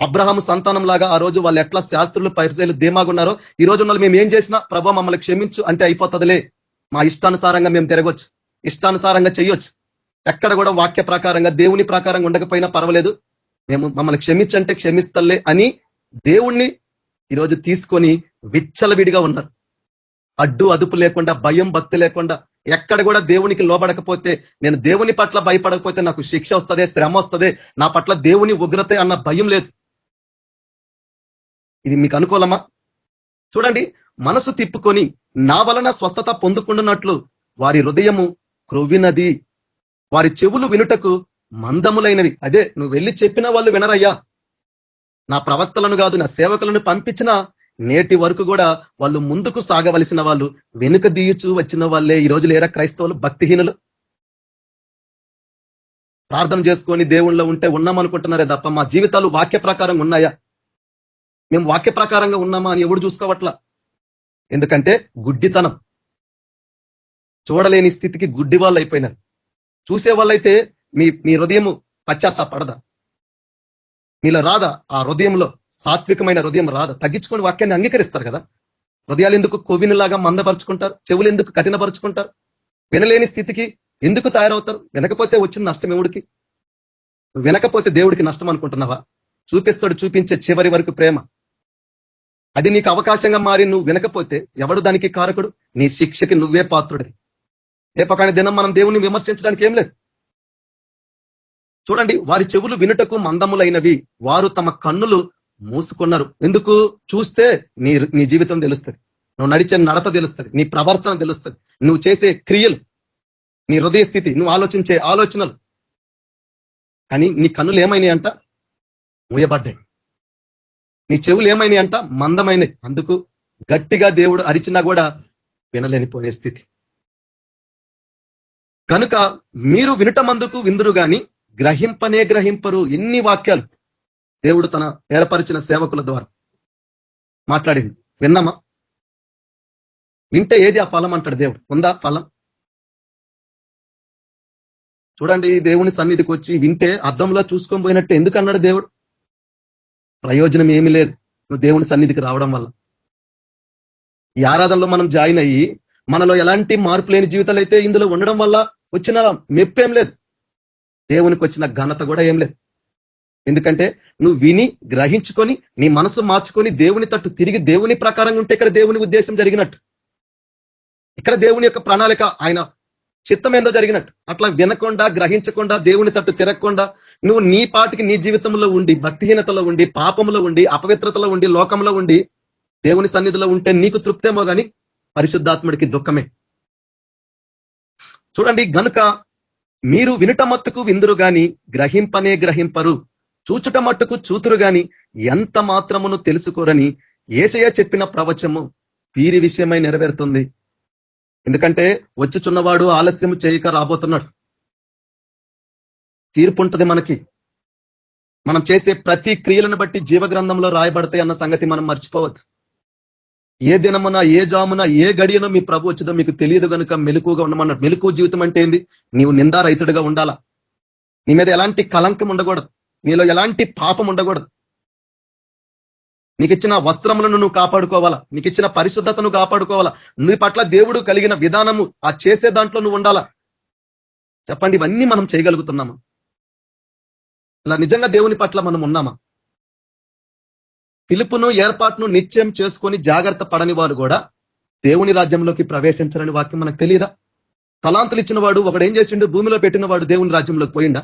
అబ్రహాము సంతానం లాగా ఆ రోజు వాళ్ళు ఎట్లా శాస్త్రులు పరిచయాలు ధీమాగున్నారో ఈ రోజు వాళ్ళు మేము ఏం చేసినా ప్రభు మమ్మల్ని క్షమించు అంటే అయిపోతుందిలే, మా ఇష్టానుసారంగా మేము తిరగొచ్చు, ఇష్టానుసారంగా చెయ్యొచ్చు, ఎక్కడ కూడా వాక్య ప్రకారంగా దేవుని ప్రకారంగా ఉండకపోయినా పర్వాలేదు, మేము మమ్మల్ని క్షమించంటే క్షమిస్తలే అని దేవుణ్ణి ఈరోజు తీసుకొని విచ్చలవిడిగా ఉన్నారు. అడ్డు అదుపు లేకుండా, భయం భక్తి లేకుండా, ఎక్కడ కూడా దేవునికి లోబడకపోతే, నేను దేవుని పట్ల భయపడకపోతే నాకు శిక్ష వస్తుంది, శ్రమ వస్తుంది, నా పట్ల దేవుని ఉగ్రత అన్న భయం లేదు. ఇది మీకు అనుకూలమా? చూడండి, మనసు తిప్పుకొని నా వలన స్వస్థత పొందుకుంటున్నట్లు వారి హృదయము క్రొవ్వినది, వారి చెవులు వినుటకు మందములైనవి. అదే నువ్వు వెళ్ళి చెప్పిన వాళ్ళు వినరయ్యా. నా ప్రవక్తలను కాదు, నా సేవకులను పంపించిన నేటి వరకు కూడా వాళ్ళు ముందుకు సాగవలసిన వాళ్ళు వెనుక దీయుచు వచ్చిన వాళ్ళే ఈ రోజు లేరా క్రైస్తవులు భక్తిహీనులు? ప్రార్థన చేసుకొని దేవుళ్ళలో ఉంటే ఉన్నామనుకుంటున్నారే తప్ప మా జీవితాలు వాక్య ప్రకారంగా ఉన్నాయా? మేము వాక్య ప్రకారంగా ఉన్నామా అని ఎవడు చూసుకోవట్లా. ఎందుకంటే గుడ్డితనం, చూడలేని స్థితికి గుడ్డి వాళ్ళు అయిపోయినారు. చూసే వాళ్ళైతే మీ హృదయము పశ్చాత్తాపడదా? మీలో రాదా? ఆ హృదయంలో సాత్వికమైన హృదయం రాదా? తగ్గించుకొని వాక్యాన్ని అంగీకరిస్తారు కదా. హృదయాలు ఎందుకు కొవ్వినలాగా మందపరుచుకుంటారు? చెవులు ఎందుకు కఠినపరుచుకుంటారు? వినలేని స్థితికి ఎందుకు తయారవుతారు? వినకపోతే వచ్చిన నష్టం ఎవడికి? వినకపోతే దేవుడికి నష్టం అనుకుంటున్నావా? చూపిస్తాడు, చూపించే చివరి వరకు ప్రేమ. అది నీకు అవకాశంగా మారి నువ్వు వినకపోతే ఎవడు దానికి కారకుడు? నీ శిక్షకి నువ్వే పాత్రుడి. రేపకాని దినం మనం దేవుని విమర్శించడానికి ఏం లేదు. చూడండి, వారి చెవులు వినుటకు మందములైనవి, వారు తమ కన్నులు మూసుకున్నారు. ఎందుకు? చూస్తే నీ జీవితం తెలుస్తుంది, నువ్వు నడిచే నడత తెలుస్తుంది, నీ ప్రవర్తన తెలుస్తుంది, నువ్వు చేసే క్రియలు, నీ హృదయ స్థితి, నువ్వు ఆలోచించే ఆలోచనలు. కానీ నీ కన్నులు ఏమైనాయి అంట? మూయబడ్డాయి. నీ చెవులు ఏమైనాయి అంట? మందమైనవి. అందుకు గట్టిగా దేవుడు అరిచినా కూడా వినలేనిపోయే స్థితి. కనుక మీరు వినుటమందుకు విందురు గాని గ్రహింపనే గ్రహింపరు. ఎన్ని వాక్యాలు దేవుడు తన ఏర్పరిచిన సేవకుల ద్వారా మాట్లాడింది. విన్నామా? వింటే ఏది ఆ ఫలం అంటాడు దేవుడు. ఉందా ఫలం? చూడండి, దేవుని సన్నిధికి వచ్చి వింటే అద్దంలో చూసుకొని పోయినట్టే ఎందుకు అన్నాడు దేవుడు? ప్రయోజనం ఏమీ లేదు నువ్వు దేవుని సన్నిధికి రావడం వల్ల. ఈ ఆరాధనలో మనం జాయిన్ అయ్యి మనలో ఎలాంటి మార్పు లేని జీవితాలు అయితే ఇందులో ఉండడం వల్ల వచ్చిన మెప్పేం లేదు, దేవునికి వచ్చిన ఘనత కూడా ఏం లేదు. ఎందుకంటే నువ్వు విని గ్రహించుకొని నీ మనసు మార్చుకొని దేవుని తట్టు తిరిగి దేవుని ప్రకారంగా ఉంటే ఇక్కడ దేవుని ఉద్దేశం జరిగినట్టు, ఇక్కడ దేవుని యొక్క ప్రణాళిక, ఆయన చిత్తం ఏందో జరిగినట్టు. అట్లా వినకుండా గ్రహించకుండా దేవుని తట్టు తిరగకుండా నువ్వు నీ పాటికి నీ జీవితంలో ఉండి భక్తిహీనతలో ఉండి పాపంలో ఉండి అపవిత్రతలో ఉండి లోకంలో ఉండి దేవుని సన్నిధిలో ఉంటే నీకు తృప్తేమో కానీ పరిశుద్ధాత్ముడికి దుఃఖమే. చూడండి, గనుక మీరు వినుట మట్టుకు విందురు గాని గ్రహింపనే గ్రహింపరు, చూచుట మట్టుకు చూతురు గాని ఎంత మాత్రమును తెలుసుకోరని యేసయ్య చెప్పిన ప్రవచనము వీరి విషయమై నెరవేరుతుంది. ఎందుకంటే వచ్చుచున్నవాడు ఆలస్యం చేయక రాబోతున్నాడు. తీర్పు ఉంటుంది మనకి. మనం చేసే ప్రతి క్రియలను బట్టి జీవగ్రంథంలో రాయబడతాయి అన్న సంగతి మనం మర్చిపోవద్దు. ఏ దినమున ఏ జామున ఏ గడియనో మీ ప్రభు వచ్చేదో మీకు తెలియదు కనుక మెలకుగా ఉండమన్నాడు. మెలకువ జీవితం అంటే ఏంది? నీవు నిందారహితుడిగా ఉండాలా. నీ మీద ఎలాంటి కలంకం ఉండకూడదు, నీలో ఎలాంటి పాపం ఉండకూడదు. నీకు ఇచ్చిన వస్త్రములను నువ్వు కాపాడుకోవాలా, నీకు ఇచ్చిన పరిశుద్ధతను కాపాడుకోవాలా, నీ పట్ల దేవుడు కలిగిన విధానము ఆ చేసే దాంట్లో నువ్వు ఉండాలా. చెప్పండి, ఇవన్నీ మనం చేయగలుగుతున్నామా? ఇలా నిజంగా దేవుని పట్ల మనం ఉన్నామా? పిలుపును ఏర్పాటును నిత్యం చేసుకొని జాగ్రత్త పడని వారు కూడా దేవుని రాజ్యంలోకి ప్రవేశించాలని వాక్యం మనకు తెలియదా? తలాంతులు ఇచ్చిన వాడు ఒకడు ఏం చేసిండు? భూమిలో పెట్టిన వాడు దేవుని రాజ్యంలోకి పోయిండా?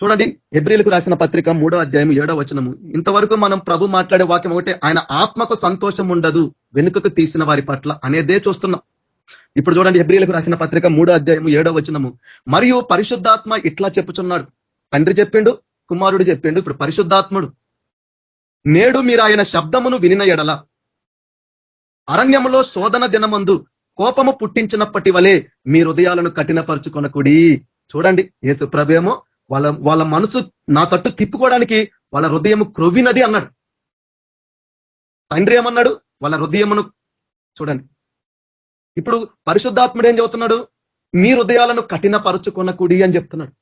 చూడండి, హెబ్రీలకు రాసిన పత్రిక 3వ అధ్యాయం 7వ వచనము. ఇంతవరకు మనం ప్రభు మాట్లాడే వాక్యం ఒకటే, ఆయన ఆత్మకు సంతోషం ఉండదు వెనుకకు తీసిన వారి పట్ల అనేదే చూస్తున్నాం. ఇప్పుడు చూడండి, హెబ్రీలకు రాసిన పత్రిక 3వ అధ్యాయం 7వ వచనము. మరియు పరిశుద్ధాత్మ ఇట్లా చెప్పుచున్నాడు. తండ్రి చెప్పిండు, కుమారుడు చెప్పిండు, ఇప్పుడు పరిశుద్ధాత్ముడు. నేడు మీరు ఆయన శబ్దమును వినిన ఎడల అరణ్యములో శోధన దినమందు కోపము పుట్టించినప్పటి వలె మీ హృదయాలను కఠినపరుచుకొనకుడి. చూడండి, యేసు ప్రభువేమో వాళ్ళ మనసు నా తట్టు తిప్పుకోవడానికి వాళ్ళ హృదయము క్రొవ్వినది అన్నాడు. తండ్రి ఏమన్నాడు? వాళ్ళ హృదయమును చూడండి. ఇప్పుడు పరిశుద్ధాత్ముడు ఏం చెబుతున్నాడు? మీ హృదయాలను కఠినపరుచుకొనకుడి అని చెప్తున్నాడు.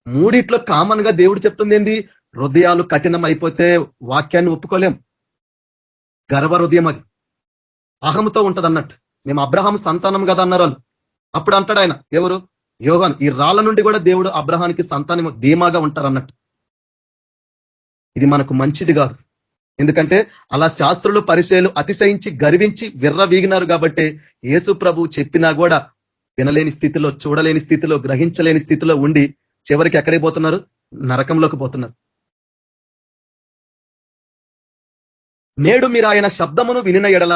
మూడిట్లో కామన్ గా దేవుడు చెప్తుంది ఏంది? హృదయాలు కఠినం అయిపోతే వాక్యాన్ని ఒప్పుకోలేం. గర్వ హృదయం అది, అహంతో ఉంటది అన్నట్టు. మేము అబ్రహాం సంతానం కదా అన్నారు వాళ్ళు. అప్పుడు అంటాడు ఆయన, ఎవరు? యోహాను, ఈ రాళ్ళ నుండి కూడా దేవుడు అబ్రహానికి సంతానం ధీమాగా ఉంటారు అన్నట్టు. ఇది మనకు మంచిది కాదు. ఎందుకంటే అలా శాస్త్రులు పరిచయాలు అతిశయించి గర్వించి విర్ర వీగినారు కాబట్టి యేసు ప్రభు చెప్పినా కూడా వినలేని స్థితిలో, చూడలేని స్థితిలో, గ్రహించలేని స్థితిలో ఉండి చివరికి ఎక్కడికి పోతున్నారు? నరకంలోకి పోతున్నారు. నేడు మీరు ఆయన శబ్దమును వినిన ఎడల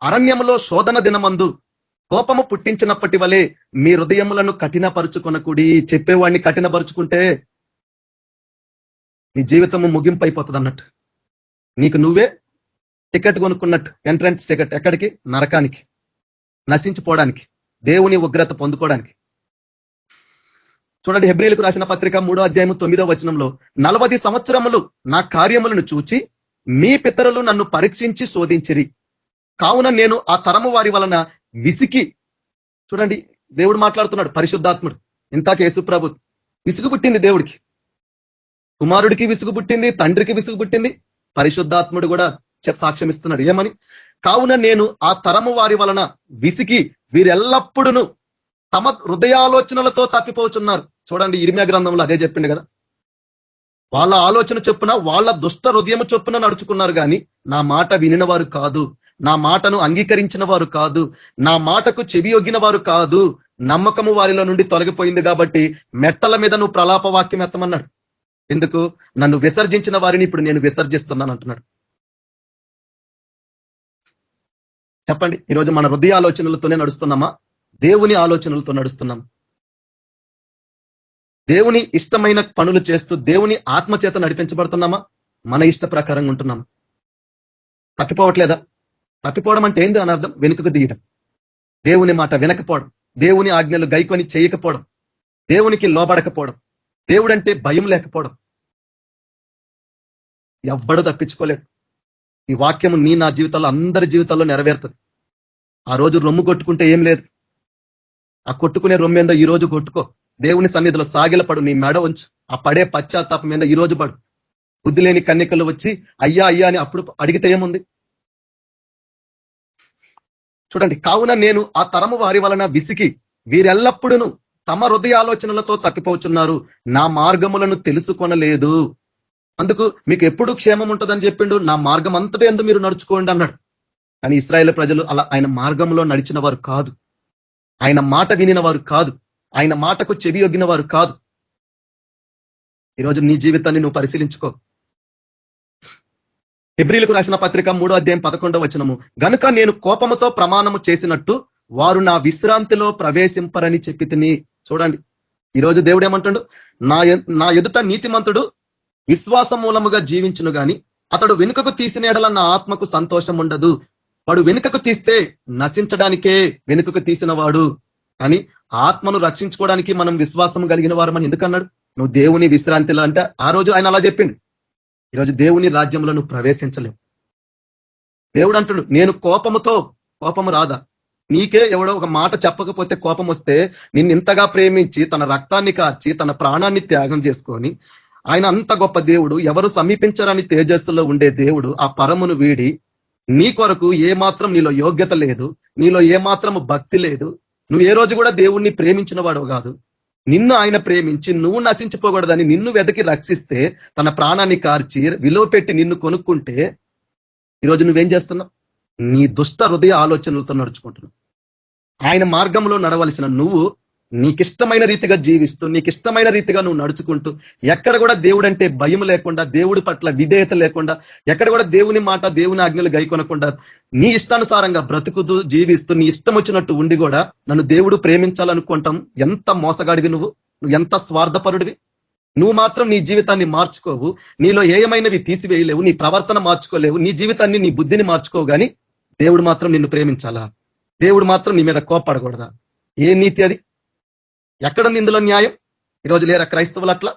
అరణ్యములో శోధన దినమందు కోపము పుట్టించినప్పటి వలె మీ హృదయములను కఠినపరుచుకొనకుడి. చెప్పేవాడిని కఠినపరుచుకుంటే నీ జీవితము ముగింపు అయిపోతుంది అన్నట్టు. నీకు నువ్వే టికెట్ కొనుక్కున్నట్టు, ఎంట్రన్స్ టికెట్. ఎక్కడికి? నరకానికి, నశించిపోవడానికి, దేవుని ఉగ్రత పొందుకోవడానికి. చూడండి, హెబ్రీలకు రాసిన పత్రిక 3వ అధ్యాయము 9వ వచనంలో 40 సంవత్సరములు నా కార్యములను చూచి మీ పితరులు నన్ను పరీక్షించి శోధించిరి, కావున నేను ఆ తరము వారి వలన విసికి. చూడండి, దేవుడు మాట్లాడుతున్నాడు, పరిశుద్ధాత్ముడు. ఇంతాక యేసు ప్రభు విసుగు పుట్టింది దేవుడికి, కుమారుడికి విసుగు పుట్టింది, తండ్రికి విసుగు పుట్టింది, పరిశుద్ధాత్ముడు కూడా సాక్ష్యం ఇస్తున్నాడు. ఏమని? కావున నేను ఆ తరము వారి వలన విసికి వీరెల్లప్పుడూ తమ హృదయాలోచనలతో తప్పిపోతున్నారు. చూడండి, ఇర్మియా గ్రంథంలో అదే చెప్పిండు కదా. వాళ్ళ ఆలోచన చొప్పున, వాళ్ళ దుష్ట హృదయము చొప్పున నడుచుకున్నారు కానీ నా మాట వినిన వారు కాదు, నా మాటను అంగీకరించిన వారు కాదు, నా మాటకు చెవి ఒగ్గిన వారు కాదు. నమ్మకము వారిలో నుండి తొలగిపోయింది కాబట్టి మెట్టల మీద నువ్వు ప్రలాప వాక్యం ఎత్తమన్నాడు. ఎందుకు? నన్ను విసర్జించిన వారిని ఇప్పుడు నేను విసర్జిస్తున్నాను అంటున్నాడు. చెప్పండి, ఈరోజు మన హృదయ ఆలోచనలతోనే నడుస్తున్నామా? దేవుని ఆలోచనలతో నడుస్తున్నాం? దేవుని ఇష్టమైన పనులు చేస్తూ దేవుని ఆత్మచేత నడిపించబడుతున్నామా? మన ఇష్ట ప్రకారంగా ఉంటున్నాం? తప్పిపోవట్లేదా? తప్పిపోవడం అంటే ఏంది అని అర్థం? వెనుకకు తీయడం, దేవుని మాట వినకపోవడం, దేవుని ఆజ్ఞలు గైకొని చేయకపోవడం, దేవునికి లోబడకపోవడం, దేవుడంటే భయం లేకపోవడం. ఎవ్వడు తప్పించుకోలేడు. ఈ వాక్యము నా జీవితాల్లో, అందరి జీవితాల్లో నెరవేరుతుంది. ఆ రోజు రొమ్ము కొట్టుకుంటే ఏం లేదు. ఆ కొట్టుకునే రొమ్ము మీద ఈ రోజు కొట్టుకో. దేవుని సన్నిధిలో సాగిలపడు, నీ మెడ ఉంచు. ఆ పడే పశ్చాత్తాపం మీద ఈ రోజు పడు. బుద్ధి లేని కన్యకలు వచ్చి అయ్యా అయ్యా అని అప్పుడు అడిగితే ఏముంది? చూడండి, కావున నేను ఆ తరము వారి వలన విసికి వీరెల్లప్పుడూ తమ హృదయ ఆలోచనలతో తప్పిపోతున్నారు, నా మార్గములను తెలుసుకొనలేదు. అందుకు మీకు ఎప్పుడు క్షేమం ఉంటుందని చెప్పిండు. నా మార్గం అంతటా ఎందుకు మీరు నడుచుకోండి అన్నాడు. కానీ ఇశ్రాయేలు ప్రజలు అలా ఆయన మార్గంలో నడిచిన వారు కాదు, ఆయన మాట వినిన వారు కాదు, ఆయన మాటకు చెవి ఒగ్గిన వారు కాదు. ఈరోజు నీ జీవితాన్ని నువ్వు పరిశీలించుకో. హెబ్రీలకు రాసిన పత్రిక 3వ అధ్యాయం 11వ వచనము, గనుక నేను కోపముతో ప్రమాణము చేసినట్టు వారు నా విశ్రాంతిలో ప్రవేశింపరని చెప్పి తిని. చూడండి, ఈరోజు దేవుడు ఏమంటాడు? నా ఎదుట నీతిమంతుడు విశ్వాస మూలముగా జీవించును గాని అతడు వెనుకకు తీసిన ఎడల నా ఆత్మకు సంతోషం ఉండదు. వాడు వెనుకకు తీస్తే నశించడానికే వెనుకకు తీసిన వాడు, కానీ ఆత్మను రక్షించుకోవడానికి మనం విశ్వాసం కలిగిన వారు అని ఎందుకన్నాడు? నువ్వు దేవుని విశ్రాంతిలో అంటే ఆ రోజు ఆయన అలా చెప్పిండు. ఈరోజు దేవుని రాజ్యంలో నువ్వు ప్రవేశించలేవు. దేవుడు అంటుడు, నేను కోపము రాదా? నీకే ఎవడో ఒక మాట చెప్పకపోతే కోపం వస్తే నిన్ను ఇంతగా ప్రేమించి తన రక్తాన్ని కార్చి తన ప్రాణాన్ని త్యాగం చేసుకొని ఆయన అంత గొప్ప దేవుడు, ఎవరు సమీపించరని తేజస్సులో ఉండే దేవుడు ఆ పరమును వీడి నీ కొరకు ఏమాత్రం నీలో యోగ్యత లేదు, నీలో ఏమాత్రం భక్తి లేదు, నువ్వు ఏ రోజు కూడా దేవుణ్ణి ప్రేమించిన వాడు కాదు. నిన్ను ఆయన ప్రేమించి నువ్వు నశించిపోకూడదని నిన్ను వెతికి రక్షిస్తే తన ప్రాణాన్ని కార్చి విలువ పెట్టి నిన్ను కొనుక్కుంటే ఈరోజు నువ్వేం చేస్తున్నావు? నీ దుష్ట హృదయ ఆలోచనలతో నడుచుకుంటున్నావు. ఆయన మార్గంలో నడవలసిన నువ్వు నీకిష్టమైన రీతిగా జీవిస్తూ నీకిష్టమైన రీతిగా నువ్వు నడుచుకుంటూ ఎక్కడ కూడా దేవుడు అంటే భయం లేకుండా, దేవుడి పట్ల విధేయత లేకుండా, ఎక్కడ కూడా దేవుని మాట దేవుని ఆజ్ఞలు గైకొనకుండా నీ ఇష్టానుసారంగా బ్రతుకుతూ జీవిస్తూ నీ ఇష్టం వచ్చినట్టు ఉండి కూడా నన్ను దేవుడు ప్రేమించాలనుకుంటాం. ఎంత మోసగాడివి నువ్వు ఎంత స్వార్థపరుడివి. నువ్వు మాత్రం నీ జీవితాన్ని మార్చుకోవు, నీలో ఏమైనవి తీసివేయలేవు, నీ ప్రవర్తన మార్చుకోలేవు, నీ జీవితాన్ని నీ బుద్ధిని మార్చుకోవు, కానీ దేవుడు మాత్రం నిన్ను ప్రేమించాలా? దేవుడు మాత్రం నీ మీద కోప్పడకూడదా? ఏ నీతి అది? ఎక్కడుంది ఇందులో న్యాయం? ఈరోజు లేరా క్రైస్తవులు అట్లా?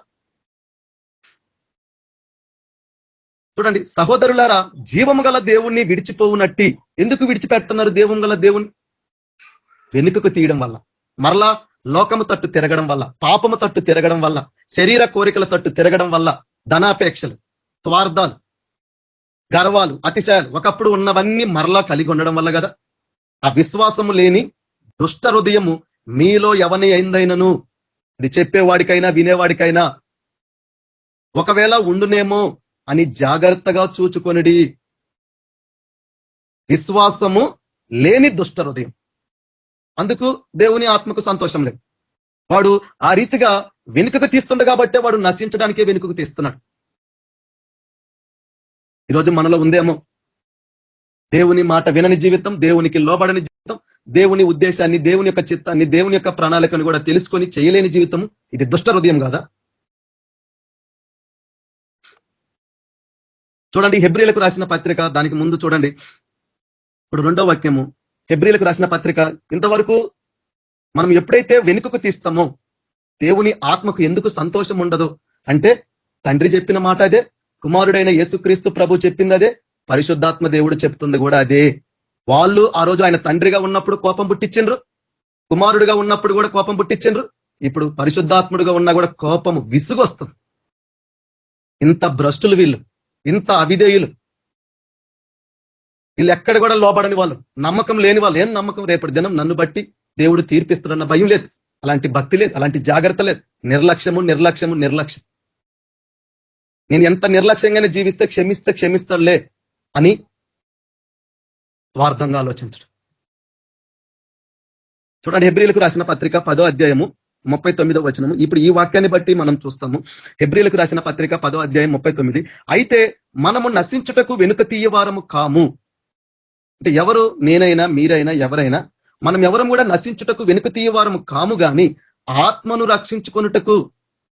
చూడండి సహోదరులారా, జీవము గల దేవుణ్ణి విడిచిపోవునట్టి ఎందుకు విడిచిపెడుతున్నారు? దేవుని గల దేవుణ్ణి వెనుకకు తీయడం వల్ల, మరలా లోకము తట్టు తిరగడం వల్ల, పాపము తట్టు తిరగడం వల్ల, శరీర కోరికల తట్టు తిరగడం వల్ల, ధనాపేక్షలు, స్వార్థాలు, గర్వాలు, అతిశయాలు ఒకప్పుడు ఉన్నవన్నీ మరలా కలిగి ఉండడం వల్ల కదా. ఆ విశ్వాసము లేని దుష్ట హృదయము మీలో ఎవని అయిందైనను, ఇది చెప్పేవాడికైనా వినేవాడికైనా ఒకవేళ ఉండునేమో అని జాగ్రత్తగా చూచుకొనిడి. విశ్వాసము లేని దుష్ట హృదయం. అందుకు దేవుని ఆత్మకు సంతోషం లేదు. వాడు ఆ రీతిగా వెనుకకు తీస్తుండ కాబట్టే వాడు నశించడానికే వెనుకకు తీస్తున్నాడు. ఈరోజు మనలో ఉందేమో దేవుని మాట వినని జీవితం, దేవునికి లోబడని జీవితం, దేవుని ఉద్దేశాన్ని, దేవుని యొక్క చిత్తాన్ని, దేవుని యొక్క ప్రణాళికను కూడా తెలుసుకొని చేయలేని జీవితం. ఇది దుష్ట హృదయం కాదా? చూడండి హెబ్రీలకు రాసిన పత్రిక, దానికి ముందు చూడండి ఇప్పుడు 2వ వాక్యము. హెబ్రీలకు రాసిన పత్రిక, ఇంతవరకు మనం ఎప్పుడైతే వెనుకకు తీస్తామో దేవుని ఆత్మకు ఎందుకు సంతోషం ఉండదు అంటే, తండ్రి చెప్పిన మాట అదే, కుమారుడైన యేసుక్రీస్తు ప్రభు చెప్పింది అదే, పరిశుద్ధాత్మ దేవుడు చెప్తుంది కూడా అదే. వాళ్ళు ఆ రోజు ఆయన తండ్రిగా ఉన్నప్పుడు కోపం పుట్టించిండ్రు, కుమారుడిగా ఉన్నప్పుడు కూడా కోపం పుట్టించిండ్రు, ఇప్పుడు పరిశుద్ధాత్ముడిగా ఉన్నా కూడా కోపము విసుగు వస్తుంది. ఇంత భ్రష్టులు వీళ్ళు, ఇంత అవిధేయులు, వీళ్ళు ఎక్కడ కూడా లోబడని వాళ్ళు, నమ్మకం లేని వాళ్ళు. ఏం నమ్మకం? రేపటి దినం నన్ను బట్టి దేవుడు తీర్పిస్తాడన్న భయం లేదు, అలాంటి భక్తి లేదు, అలాంటి జాగ్రత్త లేదు. నిర్లక్ష్యము నిర్లక్ష్యము నిర్లక్ష్యం. నేను ఎంత నిర్లక్ష్యంగానే జీవిస్తే క్షమిస్తాడులే అని స్వార్థంగా ఆలోచించడం. చూడండి హెబ్రీలకు రాసిన పత్రిక 10వ అధ్యాయము 39వ వచనము. ఇప్పుడు ఈ వాక్యాన్ని బట్టి మనం చూస్తాము. హెబ్రీలకు రాసిన పత్రిక 10వ అధ్యాయం 39. అయితే మనము నశించుటకు వెనుక తీయవారము కాము. అంటే ఎవరు? నేనైనా మీరైనా ఎవరైనా మనం ఎవరం కూడా నశించుటకు వెనుక తీయవారము కాము, గాని ఆత్మను రక్షించుకొనుటకు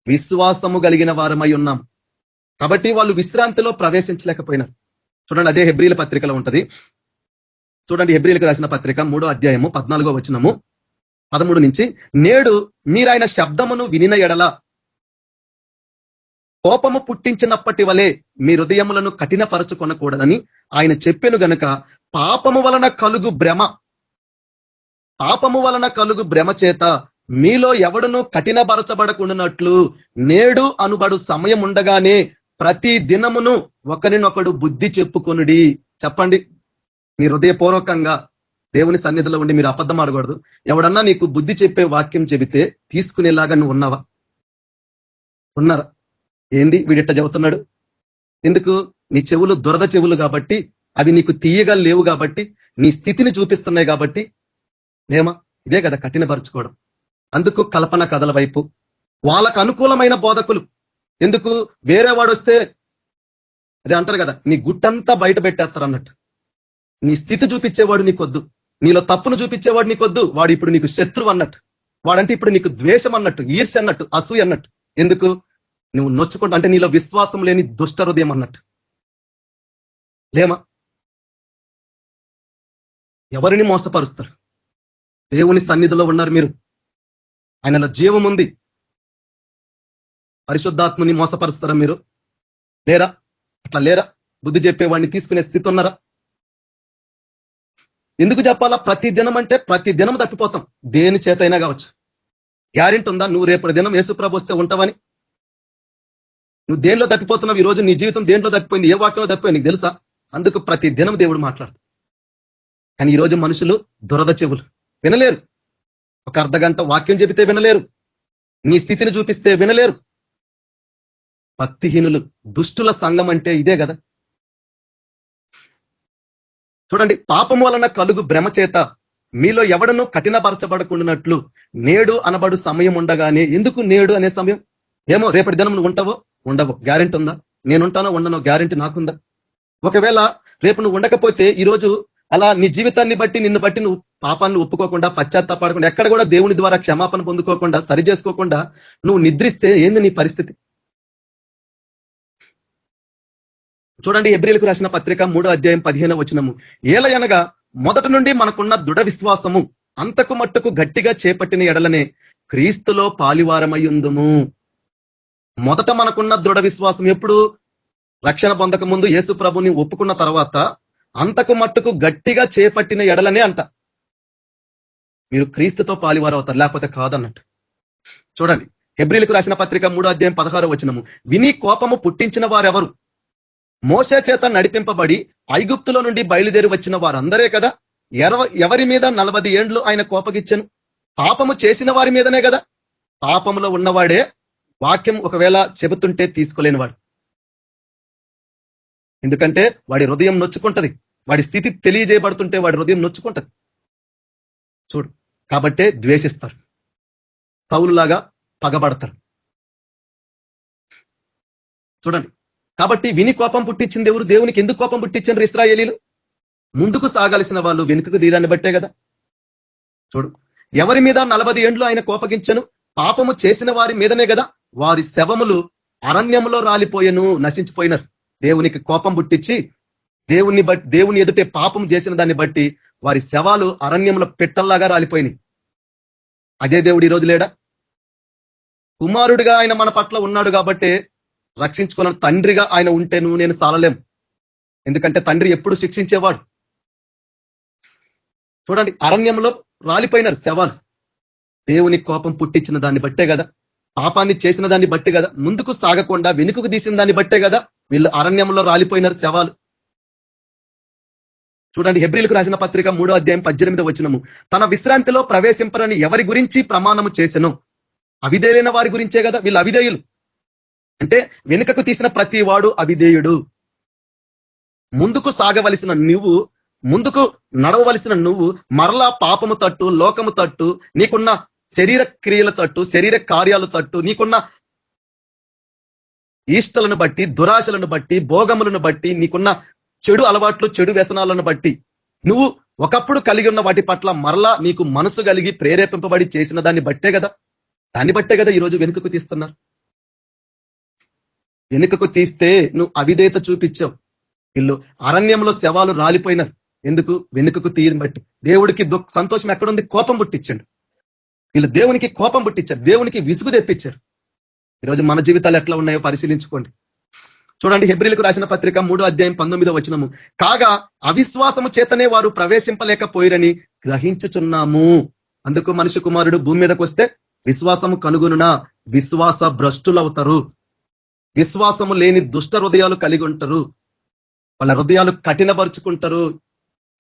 విశ్వాసము కలిగిన వారమై ఉన్నాం. కాబట్టి వాళ్ళు విశ్రాంతిలో ప్రవేశించలేకపోయినారు. చూడండి అదే హెబ్రీల పత్రికలో ఉంటది. చూడండి హెబ్రీలకు రాసిన పత్రిక 3వ అధ్యాయము 14వ వచనము 13 నుంచి, నేడు మీరాయన శబ్దమును వినిన ఎడల కోపము పుట్టించినప్పటి వలె మీ హృదయములను కఠినపరచుకొనకూడదని ఆయన చెప్పెను గనుక పాపము వలన కలుగు భ్రమ చేత మీలో ఎవడును కఠినపరచబడకుండానట్లు నేడు అనుబడు సమయం ఉండగానే ప్రతి దినమును ఒకరినొకడు బుద్ధి చెప్పుకొనుడి. చెప్పండి, మీ హృదయపూర్వకంగా దేవుని సన్నిధిలో ఉండి మీరు అబద్ధం ఆడకూడదు. ఎవడన్నా నీకు బుద్ధి చెప్పే వాక్యం చెబితే తీసుకునేలాగా నువ్వు ఉన్నావా? ఉన్నారా? ఏంది వీడిట్ట చెబుతున్నాడు? ఎందుకు? నీ చెవులు దురద చెవులు కాబట్టి, అవి నీకు తీయగా లేవు కాబట్టి, నీ స్థితిని చూపిస్తున్నాయి కాబట్టి ఏమా? ఇదే కదా కఠినపరచుకోవడం. అందుకు కల్పన కథల వైపు, వాళ్ళకు అనుకూలమైన బోధకులు. ఎందుకు? వేరే వాడు వస్తే అదే అంటారు కదా, నీ గుట్టంతా బయట పెట్టేస్తారు అన్నట్టు. నీ స్థితి చూపించేవాడు నీకొద్దు, నీలో తప్పును చూపించేవాడు నీకొద్దు. వాడు ఇప్పుడు నీకు శత్రువు అన్నట్టు, వాడంటే ఇప్పుడు నీకు ద్వేషం అన్నట్టు, ఈర్ష్య అన్నట్టు, అసూయ అన్నట్టు. ఎందుకు? నువ్వు నొచ్చుకుంటా అంటే నీలో విశ్వాసం లేని దుష్ట హృదయం అన్నట్టు. లేమా? ఎవరిని మోసపరుస్తారు? దేవుని సన్నిధిలో ఉన్నారు మీరు, ఆయనలో జీవం ఉంది. పరిశుద్ధాత్మని మోసపరుస్తారా మీరు? లేరా? అట్లా లేరా? బుద్ధి చెప్పేవాడిని తీసుకునే స్థితి ఉన్నారా? ఎందుకు చెప్పాలా? ప్రతి దినం అంటే ప్రతి దినం తప్పిపోతాం, దేని చేత అయినా కావచ్చు. గ్యారెంటీ ఉందా నువ్వు రేపటి దినం యేసుప్రభు వస్తే ఉంటావని? నువ్వు దేంట్లో తప్పిపోతున్నావు? ఈ రోజు నీ జీవితం దేంట్లో తప్పిపోయింది? ఏ వాక్యంలో తప్పిపోయింది నీకు తెలుసా? అందుకు ప్రతి దినం దేవుడు మాట్లాడు. కానీ ఈరోజు మనుషులు దురద చెవులు, వినలేరు. ఒక అర్ధగంట వాక్యం చెబితే వినలేరు, నీ స్థితిని చూపిస్తే వినలేరు. భక్తిహీనులు, దుష్టుల సంఘం అంటే ఇదే కదా. చూడండి, పాపము వలన కలుగు భ్రమ చేత మీలో ఎవడను కఠినపరచబడకుండానట్లు నేడు అనబడు సమయం ఉండగానే. ఎందుకు నేడు అనే సమయం? ఏమో రేపటి దినం నువ్వు ఉంటావో ఉండవో గ్యారెంటీ ఉందా? నేనుంటానో ఉండనో గ్యారెంటీ నాకుందా? ఒకవేళ రేపు నువ్వు ఉండకపోతే ఈరోజు అలా నీ జీవితాన్ని బట్టి నిన్ను బట్టి నువ్వు పాపాన్ని ఒప్పుకోకుండా, పశ్చాత్తాపడకుండా, ఎక్కడ కూడా దేవుని ద్వారా క్షమాపణ పొందుకోకుండా, సరి చేసుకోకుండా నువ్వు నిద్రిస్తే ఏంది నీ పరిస్థితి? చూడండి, హెబ్రీయులకు రాసిన పత్రిక 3:15 ఏలయనగా మొదటి నుండి మనకున్న దృఢ విశ్వాసము అంతకు మట్టుకు గట్టిగా చేపట్టిన ఎడలనే క్రీస్తులో పాలివారమయ్యుందుము. మొదట మనకున్న దృఢ విశ్వాసం ఎప్పుడు? రక్షణ పొందక ముందు యేసు ప్రభుని ఒప్పుకున్న తర్వాత అంతకు మట్టుకు గట్టిగా చేపట్టిన ఎడలనే అంట మీరు క్రీస్తుతో పాలివారు అవుతారు, లేకపోతే కాదన్నట్టు. చూడండి, హెబ్రీయులకు రాసిన పత్రిక 3:16 విని కోపము పుట్టించిన వారెవరు? మోషే చేత నడిపింపబడి ఐగుప్తులో నుండి బయలుదేరి వచ్చిన వారందరే కదా. ఎవరి మీద 40 ఏండ్లు ఆయన కోపగిచ్చను? పాపము చేసిన వారి మీదనే కదా. పాపములో ఉన్నవాడే వాక్యం ఒకవేళ చెబుతుంటే తీసుకోలేనివాడు. ఎందుకంటే వాడి హృదయం నొచ్చుకుంటది. వాడి స్థితి తెలియజేయబడుతుంటే వాడి హృదయం నొచ్చుకుంటది. చూడు, కాబట్టే ద్వేషిస్తారు, సౌలులాగా పగబడతారు. చూడండి, కాబట్టి విని కోపం పుట్టించింది ఎవరు? దేవునికి ఎందుకు కోపం పుట్టించారు ఇశ్రాయేలీలు? ముందుకు సాగాల్సిన వాళ్ళు వెనుకకు దీదాన్ని బట్టే కదా. చూడు, ఎవరి మీద 40 ఏండ్లు ఆయన కోపగించను? పాపము చేసిన వారి మీదనే కదా. వారి శవములు అరణ్యంలో రాలిపోయెను, నశించిపోయినారు. దేవునికి కోపం పుట్టించి దేవుని ఎదుటే పాపం చేసిన దాన్ని బట్టి వారి శవాలు అరణ్యంలో పెట్టల్లాగా రాలిపోయినాయి. అదే దేవుడు ఈరోజు లేడా? కుమారుడిగా ఆయన మన పట్ల ఉన్నాడు కాబట్టి రక్షించుకోవాలని తండ్రిగా ఆయన ఉంటే నువ్వు నేను సాలలేం. ఎందుకంటే తండ్రి ఎప్పుడు శిక్షించేవాడు. చూడండి, అరణ్యంలో రాలిపోయినారు శవాలు. దేవుని కోపం పుట్టించిన దాన్ని బట్టే కదా, పాపాన్ని చేసిన దాన్ని బట్టి కదా, ముందుకు సాగకుండా వెనుకకు తీసిన దాన్ని బట్టే కదా వీళ్ళు అరణ్యంలో రాలిపోయినారు శవాలు. చూడండి, హెబ్రీయులకు రాసిన పత్రిక 3:18 తన విశ్రాంతిలో ప్రవేశింపరని ఎవరి గురించి ప్రమాణము చేసెను? అవిధేయులైన వారి గురించే కదా. వీళ్ళు అవిధేయులు అంటే వెనుకకు తీసిన ప్రతి వాడు అవిధేయుడు. ముందుకు సాగవలసిన నువ్వు, ముందుకు నడవవలసిన నువ్వు మరలా పాపము తట్టు, లోకము తట్టు, నీకున్న శరీర క్రియల తట్టు, శరీర కార్యాల తట్టు, నీకున్న ఈష్టలను బట్టి, దురాశలను బట్టి, భోగములను బట్టి, నీకున్న చెడు అలవాట్లు, చెడు వ్యసనాలను బట్టి నువ్వు ఒకప్పుడు కలిగి ఉన్న వాటి పట్ల మరలా నీకు మనసు కలిగి ప్రేరేపింపబడి చేసిన దాన్ని బట్టే కదా. దాన్ని బట్టే కదా ఈరోజు వెనుకకు తీస్తున్నారు. వెనుకకు తీస్తే నువ్వు అవిధేయత చూపించావు. వీళ్ళు అరణ్యంలో శవాలు రాలిపోయినారు. ఎందుకు? వెనుకకు తీయని బట్టి. దేవుడికి సంతోషం ఎక్కడుంది? కోపం పుట్టించండు. వీళ్ళు దేవునికి కోపం పుట్టించారు, దేవునికి విసుగు తెప్పించారు. ఈరోజు మన జీవితాలు ఎట్లా ఉన్నాయో పరిశీలించుకోండి. చూడండి, హెబ్రీయులకు రాసిన పత్రిక 3:19 కాగా అవిశ్వాసము చేతనే వారు ప్రవేశింపలేకపోయిరని గ్రహించుచున్నాము. అందుకు మనిషి కుమారుడు భూమి మీదకి వస్తే విశ్వాసము కనుగొనునా విశ్వాస భ్రష్టులవుతారు. విశ్వాసము లేని దుష్ట హృదయాలు కలిగి ఉంటారు. వాళ్ళ హృదయాలు కఠినపరుచుకుంటారు.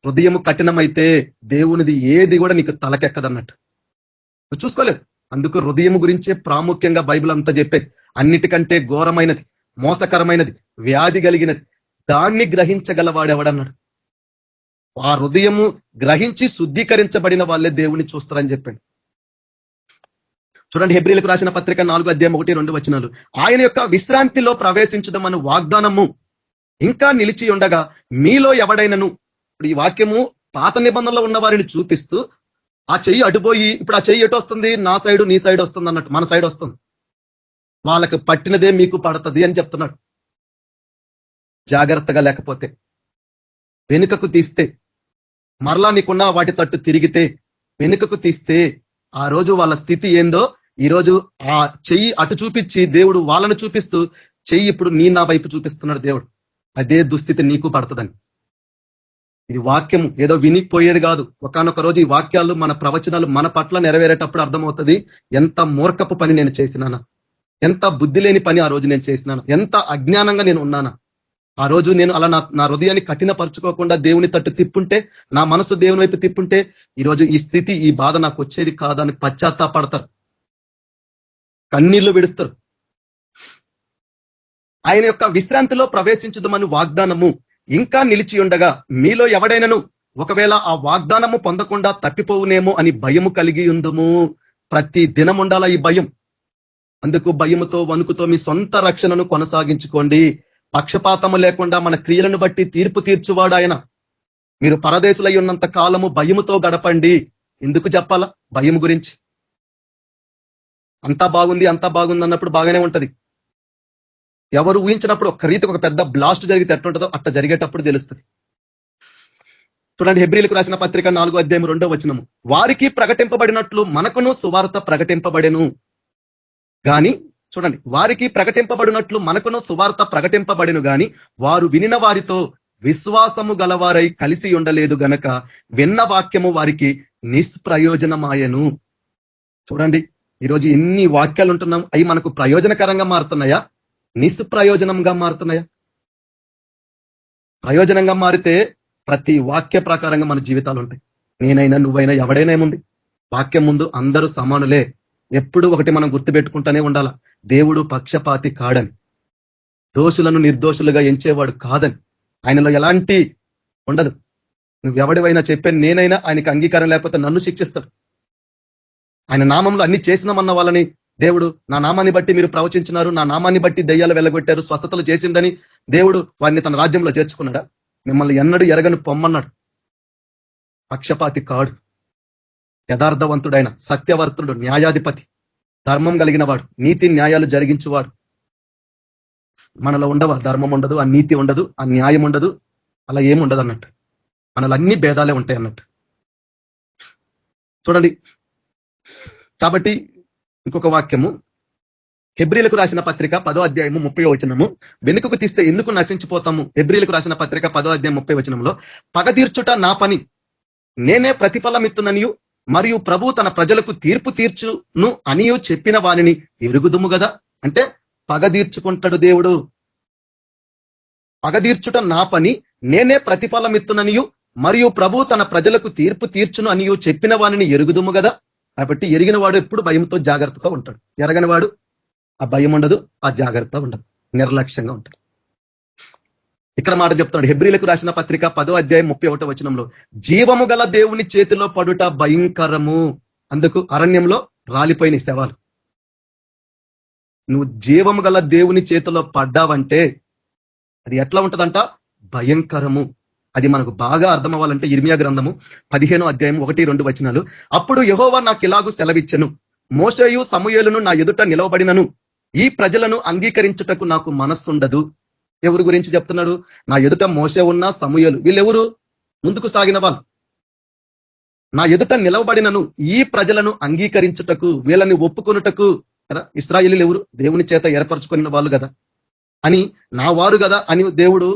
హృదయము కఠినమైతే దేవునిది ఏది కూడా నీకు తలకెక్కదన్నట్టు నువ్వు చూసుకోలేదు. అందుకు హృదయం గురించే ప్రాముఖ్యంగా బైబిల్ అంతా చెప్పేది. అన్నిటికంటే ఘోరమైనది, మోసకరమైనది, వ్యాధి కలిగినది, దాన్ని గ్రహించగలవాడెవడన్నాడు. ఆ హృదయము గ్రహించి శుద్ధీకరించబడిన వాళ్ళే దేవుని చూస్తారని చెప్పాడు. చూడండి, హెబ్రీయులకు రాసిన పత్రిక 4:1-2 ఆయన యొక్క విశ్రాంతిలో ప్రవేశించుదామని వాగ్దానము ఇంకా నిలిచి ఉండగా మీలో ఎవడైనను, ఇప్పుడు ఈ వాక్యము పాత నిబంధనలో ఉన్న వారిని చూపిస్తూ ఆ చెయ్యి అటుపోయి ఇప్పుడు ఆ చెయ్యి ఎటు వస్తుంది? నా సైడు నీ సైడ్ వస్తుంది అన్నట్టు. మన సైడ్ వస్తుంది. వాళ్ళకి పట్టినదే మీకు పడుతుంది అని చెప్తున్నాడు. జాగ్రత్తగా లేకపోతే, వెనుకకు తీస్తే, మరలా నీకున్న వాటి తట్టు తిరిగితే, వెనుకకు తీస్తే ఆ రోజు వాళ్ళ స్థితి ఏందో ఈరోజు ఆ చెయ్యి అటు చూపించి దేవుడు వాళ్ళను చూపిస్తూ చెయ్యి ఇప్పుడు నా వైపు చూపిస్తున్నాడు దేవుడు. అదే దుస్థితి నీకు పడుతుందని. ఇది వాక్యం ఏదో వినిపోయేది కాదు. ఒకానొక రోజు ఈ వాక్యాలు, మన ప్రవచనాలు మన పట్ల నెరవేరేటప్పుడు అర్థమవుతుంది ఎంత మూర్ఖపు పని నేను చేసినానా, ఎంత బుద్ధి లేని పని ఆ రోజు నేను చేసినాను, ఎంత అజ్ఞానంగా నేను ఉన్నానా. ఆ రోజు నేను అలా నా హృదయాన్ని కఠినపరుచుకోకుండా దేవుని తట్టు తిప్పుంటే, నా మనసు దేవుని వైపు తిప్పుంటే ఈరోజు ఈ స్థితి, ఈ బాధ నాకు వచ్చేది కాదని పశ్చాత్తాపడతారు, కన్నీళ్లు విడుస్తారు. ఆయన యొక్క విశ్రాంతిలో ప్రవేశించుదామని వాగ్దానము ఇంకా నిలిచి ఉండగా మీలో ఎవడైనను ఒకవేళ ఆ వాగ్దానము పొందకుండా తప్పిపోవునేమో అని భయము కలిగి ఉందుము. ప్రతి దినం ఉండాల ఈ భయం. అందుకు భయముతో వణుకుతో మీ సొంత రక్షణను కొనసాగించుకోండి. పక్షపాతము లేకుండా మన క్రియలను బట్టి తీర్పు తీర్చువాడు ఆయన. మీరు పరదేశులై ఉన్నంత కాలము భయముతో గడపండి. ఎందుకు చెప్పాలా భయం గురించి? అంతా బాగుంది అన్నప్పుడు బాగానే ఉంటది. ఎవరు ఊహించినప్పుడు ఒక రీతికి ఒక పెద్ద బ్లాస్ట్ జరిగితే ఎట్లుంటుందో అట్లా జరిగేటప్పుడు తెలుస్తుంది. చూడండి, హెబ్రీలకు రాసిన పత్రిక 4:2 వారికి ప్రకటింపబడినట్లు మనకును సువార్త ప్రకటింపబడెను గాని, చూడండి, వారికి ప్రకటింపబడినట్లు మనకును సువార్త ప్రకటింపబడెను గాని వారు వినిన వారితో విశ్వాసము గలవారై కలిసి ఉండలేదు గనక విన్న వాక్యము వారికి నిష్ప్రయోజనమాయను. చూడండి, ఈరోజు ఎన్ని వాక్యాలు ఉంటున్నాం, అవి మనకు ప్రయోజనకరంగా మారుతున్నాయా, నిష్ప్రయోజనంగా మారుతున్నాయా? ప్రయోజనంగా మారితే ప్రతి వాక్య ప్రకారంగా మన జీవితాలు ఉంటాయి. నేనైనా నువ్వైనా ఎవడైనా ఏముంది, వాక్యం ముందు అందరూ సమానులే. ఎప్పుడు ఒకటి మనం గుర్తుపెట్టుకుంటూనే ఉండాల, దేవుడు పక్షపాతి కాడని, దోషులను నిర్దోషులుగా ఎంచేవాడు కాదని, ఆయనలో ఎలాంటి ఉండదు. నువ్వు ఎవడివైనా చెప్పే నేనైనా ఆయనకి అంగీకారం లేకపోతే నన్ను శిక్షిస్తాడు. ఆయన నామంలో అన్ని చేసినామన్న వాళ్ళని దేవుడు, నా నామాన్ని బట్టి మీరు ప్రవచించినారు, నా నామాన్ని బట్టి దయ్యాలు వెళ్ళగొట్టారు, స్వస్థతలు చేసిండని దేవుడు వారిని తన రాజ్యంలో చేర్చుకున్నాడా? మిమ్మల్ని ఎన్నడూ ఎరగని పొమ్మన్నాడు. పక్షపాతి కాడు, యథార్థవంతుడైన సత్యవర్తుడు, న్యాయాధిపతి, ధర్మం కలిగిన వాడు, నీతి న్యాయాలు జరిగించువాడు. మనలో ఉండవు, ఆ ధర్మం ఉండదు, ఆ నీతి ఉండదు, ఆ న్యాయం ఉండదు, అలా ఏముండదు అన్నట్టు. మనలో అన్ని భేదాలే ఉంటాయి అన్నట్టు. చూడండి, కాబట్టి ఇంకొక వాక్యము హెబ్రీలకు రాసిన పత్రిక 10:30 వెనుకకు తీస్తే ఎందుకు నశించిపోతాము? హెబ్రీలకు రాసిన పత్రిక 10:30 పగ తీర్చుట నా పని, నేనే ప్రతిఫలమిత్తుననియు మరియు ప్రభు తన ప్రజలకు తీర్పు తీర్చును అనియు చెప్పిన వానిని ఎరుగుదుము కదా. అంటే పగ తీర్చుకుంటాడు దేవుడు. పగ తీర్చుట నా పని, నేనే ప్రతిఫలమిత్తుననియు మరియు ప్రభు తన ప్రజలకు తీర్పు తీర్చును అనియు చెప్పిన వానిని ఎరుగుదుము కదా. కాబట్టి ఎరిగిన వాడు ఎప్పుడు భయంతో జాగ్రత్తతో ఉంటాడు, ఎరగని వాడు ఆ భయం ఉండదు, ఆ జాగ్రత్త ఉండదు, నిర్లక్ష్యంగా ఉంటాడు. ఇక్కడ మాట చెప్తున్నాడు, హెబ్రీలకు రాసిన పత్రిక 10:31 జీవము గల దేవుని చేతిలో పడుట భయంకరము. అందుకు అరణ్యంలో రాలిపోయిన శవాలు. నువ్వు జీవము గల దేవుని చేతిలో పడ్డావంటే అది ఎట్లా ఉంటదంట? భయంకరము. అది మనకు బాగా అర్థం అవ్వాలంటే ఇర్మియా గ్రంథము 15:1-2 అప్పుడు యెహోవా నాకు ఇలాగు సెలవిచ్చెను, మోషేయు సమూయేలును నా ఎదుట నిలవబడినను ఈ ప్రజలను అంగీకరించుటకు నాకు మనస్సుండదు. ఎవరి గురించి చెప్తున్నాడు? నా ఎదుట మోషే ఉన్న సమూయేలు, వీళ్ళెవరు? ముందుకు సాగిన వాళ్ళు. నా ఎదుట నిలవబడినను ఈ ప్రజలను అంగీకరించుటకు, వీళ్ళని ఒప్పుకొనుటకు కదా. ఇశ్రాయేలీలు ఎవరు? దేవుని చేత ఏర్పరచుకున్న వాళ్ళు కదా, అని నా వారు కదా అని దేవుడు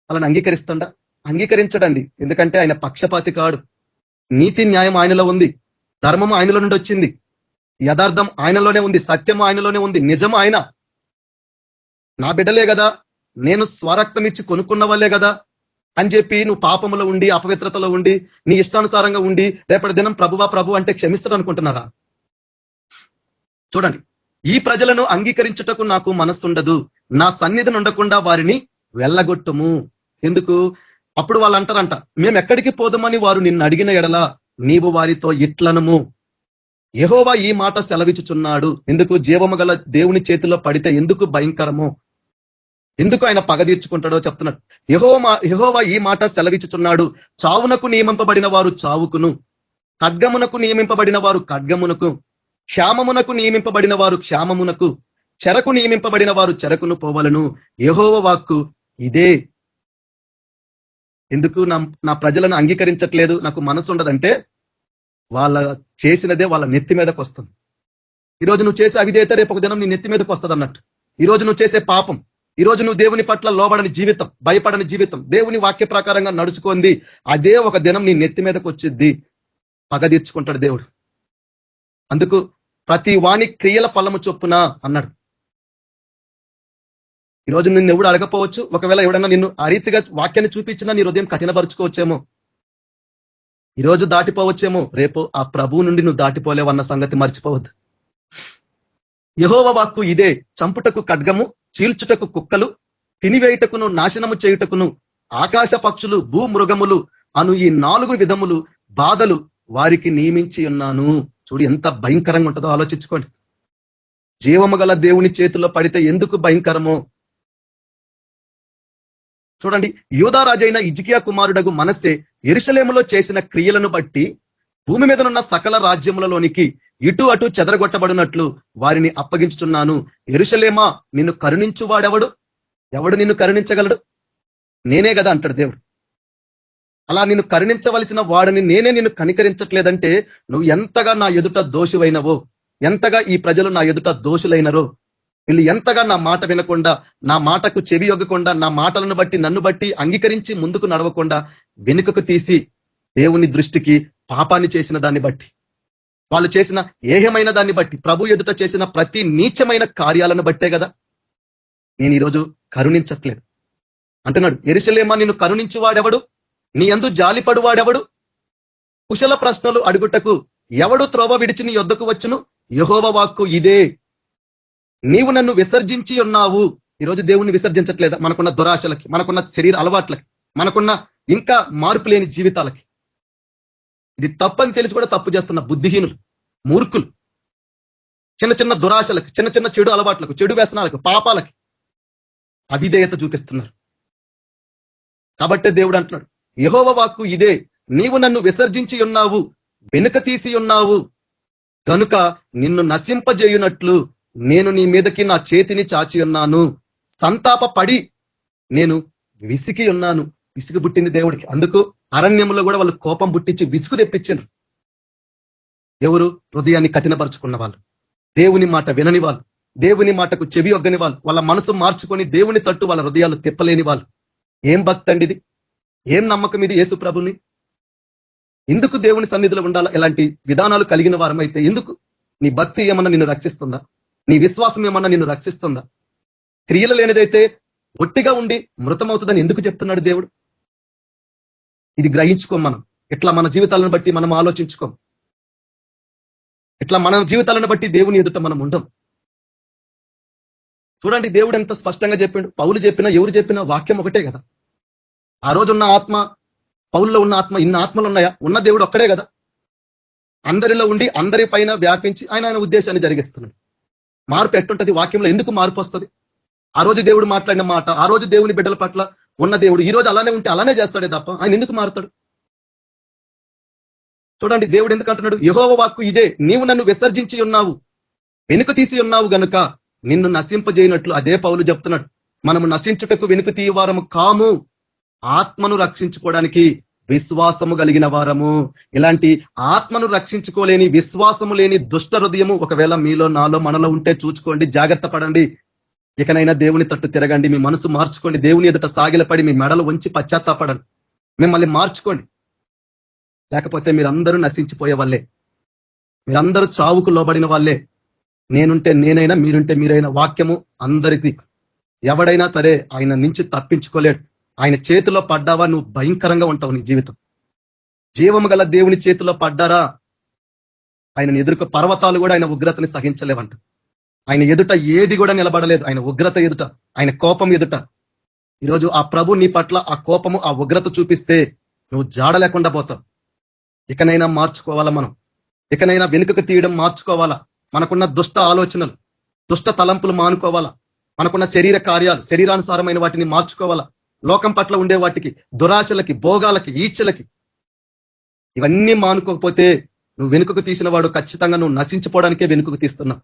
వాళ్ళని అంగీకరిస్తుండా? అంగీకరించడండి. ఎందుకంటే ఆయన పక్షపాతి కాడు. నీతి న్యాయం ఆయనలో ఉంది, ధర్మం ఆయనలో నుండి వచ్చింది, యథార్థం ఆయనలోనే ఉంది, సత్యం ఆయనలోనే ఉంది, నిజం ఆయన. నా బిడ్డలే కదా, నేను స్వరక్తం ఇచ్చి కొనుక్కున్న వాళ్ళే కదా అని చెప్పి నువ్వు పాపంలో ఉండి, అపవిత్రతలో ఉండి, నీ ఇష్టానుసారంగా ఉండి రేపటి దినం ప్రభువా ప్రభు అంటే క్షమిస్తాడు అనుకుంటున్నారా? చూడండి, ఈ ప్రజలను అంగీకరించుటకు నాకు మనస్సుండదు, నా సన్నిధిని ఉండకుండా వారిని వెళ్ళగొట్టుము. ఎందుకు? అప్పుడు వాళ్ళు అంటారంట, మేము ఎక్కడికి పోదామని వారు నిన్ను అడిగిన ఎడల నీవు వారితో ఇట్లనము, యెహోవా ఈ మాట సెలవిచ్చుచున్నాడు. ఎందుకు? జీవము గల దేవుని చేతిలో పడితే ఎందుకు భయంకరమో, ఎందుకు ఆయన పగ తీర్చుకుంటాడో చెప్తున్నాడు. యెహోవా ఈ మాట సెలవిచ్చుచున్నాడు, చావునకు నియమింపబడిన వారు చావుకును, ఖడ్గమునకు నియమింపబడిన వారు ఖడ్గమునకు, క్షామమునకు నియమింపబడిన వారు క్షామమునకు, చెరకు నియమింపబడిన వారు చెరకును పోవలను. యెహోవా వాక్కు ఇదే. ఎందుకు నా ప్రజలను అంగీకరించట్లేదు, నాకు మనసు ఉండదంటే వాళ్ళ చేసినదే వాళ్ళ నెత్తి మీదకి వస్తుంది. ఈరోజు నువ్వు చేసే అవిధేయత రేపు ఒక దినం నీ నెత్తి మీదకి వస్తుంది అన్నట్టు. ఈరోజు నువ్వు చేసే పాపం, ఈరోజు నువ్వు దేవుని పట్ల లోబడని జీవితం, భయపడని జీవితం, దేవుని వాక్య ప్రకారంగా నడుచుకుంది, అదే ఒక దినం నీ నెత్తి మీదకి వచ్చిద్ది. పగ తీర్చుకుంటాడు దేవుడు. అందుకు ప్రతి వాణి క్రియల ఫలము చొప్పున అన్నాడు. ఈరోజు నిన్ను ఎవడు అడగపోవచ్చు, ఒకవేళ ఎవడన్నా నిన్ను ఆ రీతిగా వాక్యాన్ని చూపించినా నీ హృదయం కఠినపరుచుకోవచ్చేమో, ఈరోజు దాటిపోవచ్చేమో, రేపు ఆ ప్రభువు నుండి నువ్వు దాటిపోలేవన్న సంగతి మర్చిపోవద్దు. యెహోవా వాక్కు ఇదే, చంపుటకు ఖడ్గము, చీల్చుటకు కుక్కలు, తినివేయుటకును నాశనము చేయుటకును ఆకాశ పక్షులు, భూమృగములు అను ఈ 4 విధములు బాధలు వారికి నియమించి ఉన్నాను. చూడు ఎంత భయంకరంగా ఉంటుందో ఆలోచించుకోండి. జీవము గల దేవుని చేతిలో పడితే ఎందుకు భయంకరమో చూడండి. యూదారాజైన హిజ్కియా కుమారుడగు మనస్సే యెరూషలేములో చేసిన క్రియలను బట్టి భూమి మీదనున్న సకల రాజ్యములలోనికి ఇటు అటు చెదరగొట్టబడినట్లు వారిని అప్పగించుచున్నాను. యెరూషలేమా నిన్ను కరుణించువాడెవడు? ఎవడు నిన్ను కరుణించగలడు? నేనే కదా అంటాడు దేవుడు. అలా నిన్ను కరుణించవలసిన వాడిని నేనే నిన్ను కనికరించట్లేదంటే నువ్వు ఎంతగా నా ఎదుట దోషువైనవో, ఎంతగా ఈ ప్రజలు నా ఎదుట దోషులైనరో, వీళ్ళు ఎంతగా నా మాట వినకుండా, నా మాటకు చెవి యొగ్గకుండా, నా మాటలను బట్టి నన్ను బట్టి అంగీకరించి ముందుకు నడవకుండా వెనుకకు తీసి దేవుని దృష్టికి పాపాన్ని చేసిన దాన్ని బట్టి, వాళ్ళు చేసిన ఏహమైన దాన్ని బట్టి, ప్రభు ఎదుట చేసిన ప్రతి నీచమైన కార్యాలను బట్టే కదా నేను ఈరోజు కరుణించట్లేదు అంటున్నాడు. యెరూషలేమా నిన్ను కరుణించువాడెవడు? నీ యందు జాలిపడువాడెవడు? కుశల ప్రశ్నలు అడుగుటకు ఎవడు త్రోవ విడిచి నీ యొద్దకు వచ్చును? యెహోవా వాక్కు ఇదే, నీవు నన్ను విసర్జించి ఉన్నావు. ఈరోజు దేవుణ్ణి విసర్జించట్లేదా? మనకున్న దురాశలకి, మనకున్న శరీర అలవాట్లకి, మనకున్న ఇంకా మార్పు లేని జీవితాలకి. ఇది తప్పని తెలిసి కూడా తప్పు చేస్తున్న బుద్ధిహీనులు, మూర్ఖులు, చిన్న చిన్న దురాశలకు, చిన్న చిన్న చెడు అలవాట్లకు, చెడు వ్యసనాలకు, పాపాలకి అవిధేయత చూపిస్తున్నారు. కాబట్టే దేవుడు అంటున్నాడు, యెహోవా వాక్కు ఇదే, నీవు నన్ను విసర్జించి ఉన్నావు, వెనుక తీసి ఉన్నావు, కనుక నిన్ను నశింపజేయునట్లు నేను నీ మీదకి నా చేతిని చాచి ఉన్నాను. సంతాప పడి నేను విసిగి ఉన్నాను. విసుగు పుట్టింది దేవుడికి. అందుకు అరణ్యంలో కూడా వాళ్ళు కోపం పుట్టించి విసుగు తెప్పించారు. ఎవరు? హృదయాన్ని కఠినపరుచుకున్న వాళ్ళు, దేవుని మాట వినని వాళ్ళు, దేవుని మాటకు చెవి ఒగ్గని వాళ్ళు, వాళ్ళ మనసు మార్చుకొని దేవుని తట్టు వాళ్ళ హృదయాలు తిప్పలేని వాళ్ళు. ఏం భక్తి అండి ఇది? ఏం నమ్మకం ఇది యేసు ప్రభుని? ఎందుకు దేవుని సన్నిధిలో ఉండాలా? ఇలాంటి విధానాలు కలిగిన వారమైతే ఎందుకు? నీ భక్తి ఏమన్నా నిన్ను రక్షిస్తుందా? నీ విశ్వాసం ఏమన్నా నిన్ను రక్షిస్తుందా? క్రియలు లేనిదైతే ఒట్టిగా ఉండి మృతమవుతుందని ఎందుకు చెప్తున్నాడు దేవుడు? ఇది గ్రహించుకోం మనం. ఇట్లా మన జీవితాలను బట్టి మనం ఆలోచించుకోం. ఇట్లా మన జీవితాలను బట్టి దేవుని ఎదుట మనం ఉండం. చూడండి, దేవుడు ఎంత స్పష్టంగా చెప్పిండు. పౌలు చెప్పినా, ఎవరు చెప్పినా వాక్యం ఒకటే కదా. ఆ రోజు ఉన్న ఆత్మ, పౌల్లో ఉన్న ఆత్మ, ఇన్ని ఆత్మలు ఉన్నాయా? ఉన్న దేవుడు ఒక్కడే కదా. అందరిలో ఉండి అందరి పైన వ్యాపించి ఆయన ఉద్దేశాన్ని జరిగిస్తున్నాడు. మార్పు ఎట్టుంటది? వాక్యంలో ఎందుకు మార్పు వస్తుంది? ఆ రోజు దేవుడు మాట్లాడిన మాట, ఆ రోజు దేవుని బిడ్డల పట్ల ఉన్న దేవుడు ఈ రోజు అలానే ఉంటే అలానే చేస్తాడే తప్ప ఆయన ఎందుకు మారుతాడు? చూడండి, దేవుడు ఎందుకు అంటున్నాడు, యెహోవా వాక్కు ఇదే, నీవు నన్ను విసర్జించి ఉన్నావు, వెనుక తీసి ఉన్నావు గనుక నిన్ను నశింపజేయనట్లు. అదే పౌలు చెప్తున్నాడు, మనము నశించుటకు వెనుక తీయవారము కాము, ఆత్మను రక్షించుకోవడానికి విశ్వాసము కలిగిన వారము. ఇలాంటి ఆత్మను రక్షించుకోలేని, విశ్వాసము లేని దుష్ట హృదయము ఒకవేళ మీలో, నాలో, మనలో ఉంటే చూచుకోండి, జాగ్రత్త పడండి. ఇకనైనా దేవుని తట్టు తిరగండి, మీ మనసు మార్చుకోండి, దేవుని ఎదుట సాగిలపడి మీ మెడలు వంచి పశ్చాత్తాపడండి, మిమ్మల్ని మార్చుకోండి. లేకపోతే మీరందరూ నశించిపోయే వాళ్ళే, మీరందరూ చావుకు లోబడిన వాళ్ళే. నేనుంటే నేనైనా, మీరుంటే మీరైనా. వాక్యము అందరికీ. ఎవడైనా సరే ఆయన నుంచి తప్పించుకోలేడు. ఆయన చేతిలో పడ్డావా నువ్వు భయంకరంగా ఉంటావు. నీ జీవితం జీవము గల దేవుని చేతిలో పడ్డారా, ఆయన ఎదుర్కొ పర్వతాలు కూడా ఆయన ఉగ్రతని సహించలేవంట. ఆయన ఎదుట ఏది కూడా నిలబడలేదు. ఆయన ఉగ్రత ఎదుట, ఆయన కోపం ఎదుట. ఈరోజు ఆ ప్రభు నీ పట్ల ఆ కోపము, ఆ ఉగ్రత చూపిస్తే నువ్వు జాడ లేకుండా పోతావు. ఇకనైనా మార్చుకోవాలా మనం. ఇకనైనా వెనుకకు తీయడం మార్చుకోవాలా. మనకున్న దుష్ట ఆలోచనలు, దుష్ట తలంపులు మానుకోవాలా. మనకున్న శరీర కార్యాలు, శరీరానుసారమైన వాటిని మార్చుకోవాలా. లోకం పట్ల ఉండే వాటికి, దురాశలకి, భోగాలకి, ఈచ్ఛలకి, ఇవన్నీ మానుకోకపోతే నువ్వు వెనుకకు తీసిన వాడు ఖచ్చితంగా నువ్వు నశించిపోవడానికే వెనుకకు తీస్తున్నావు.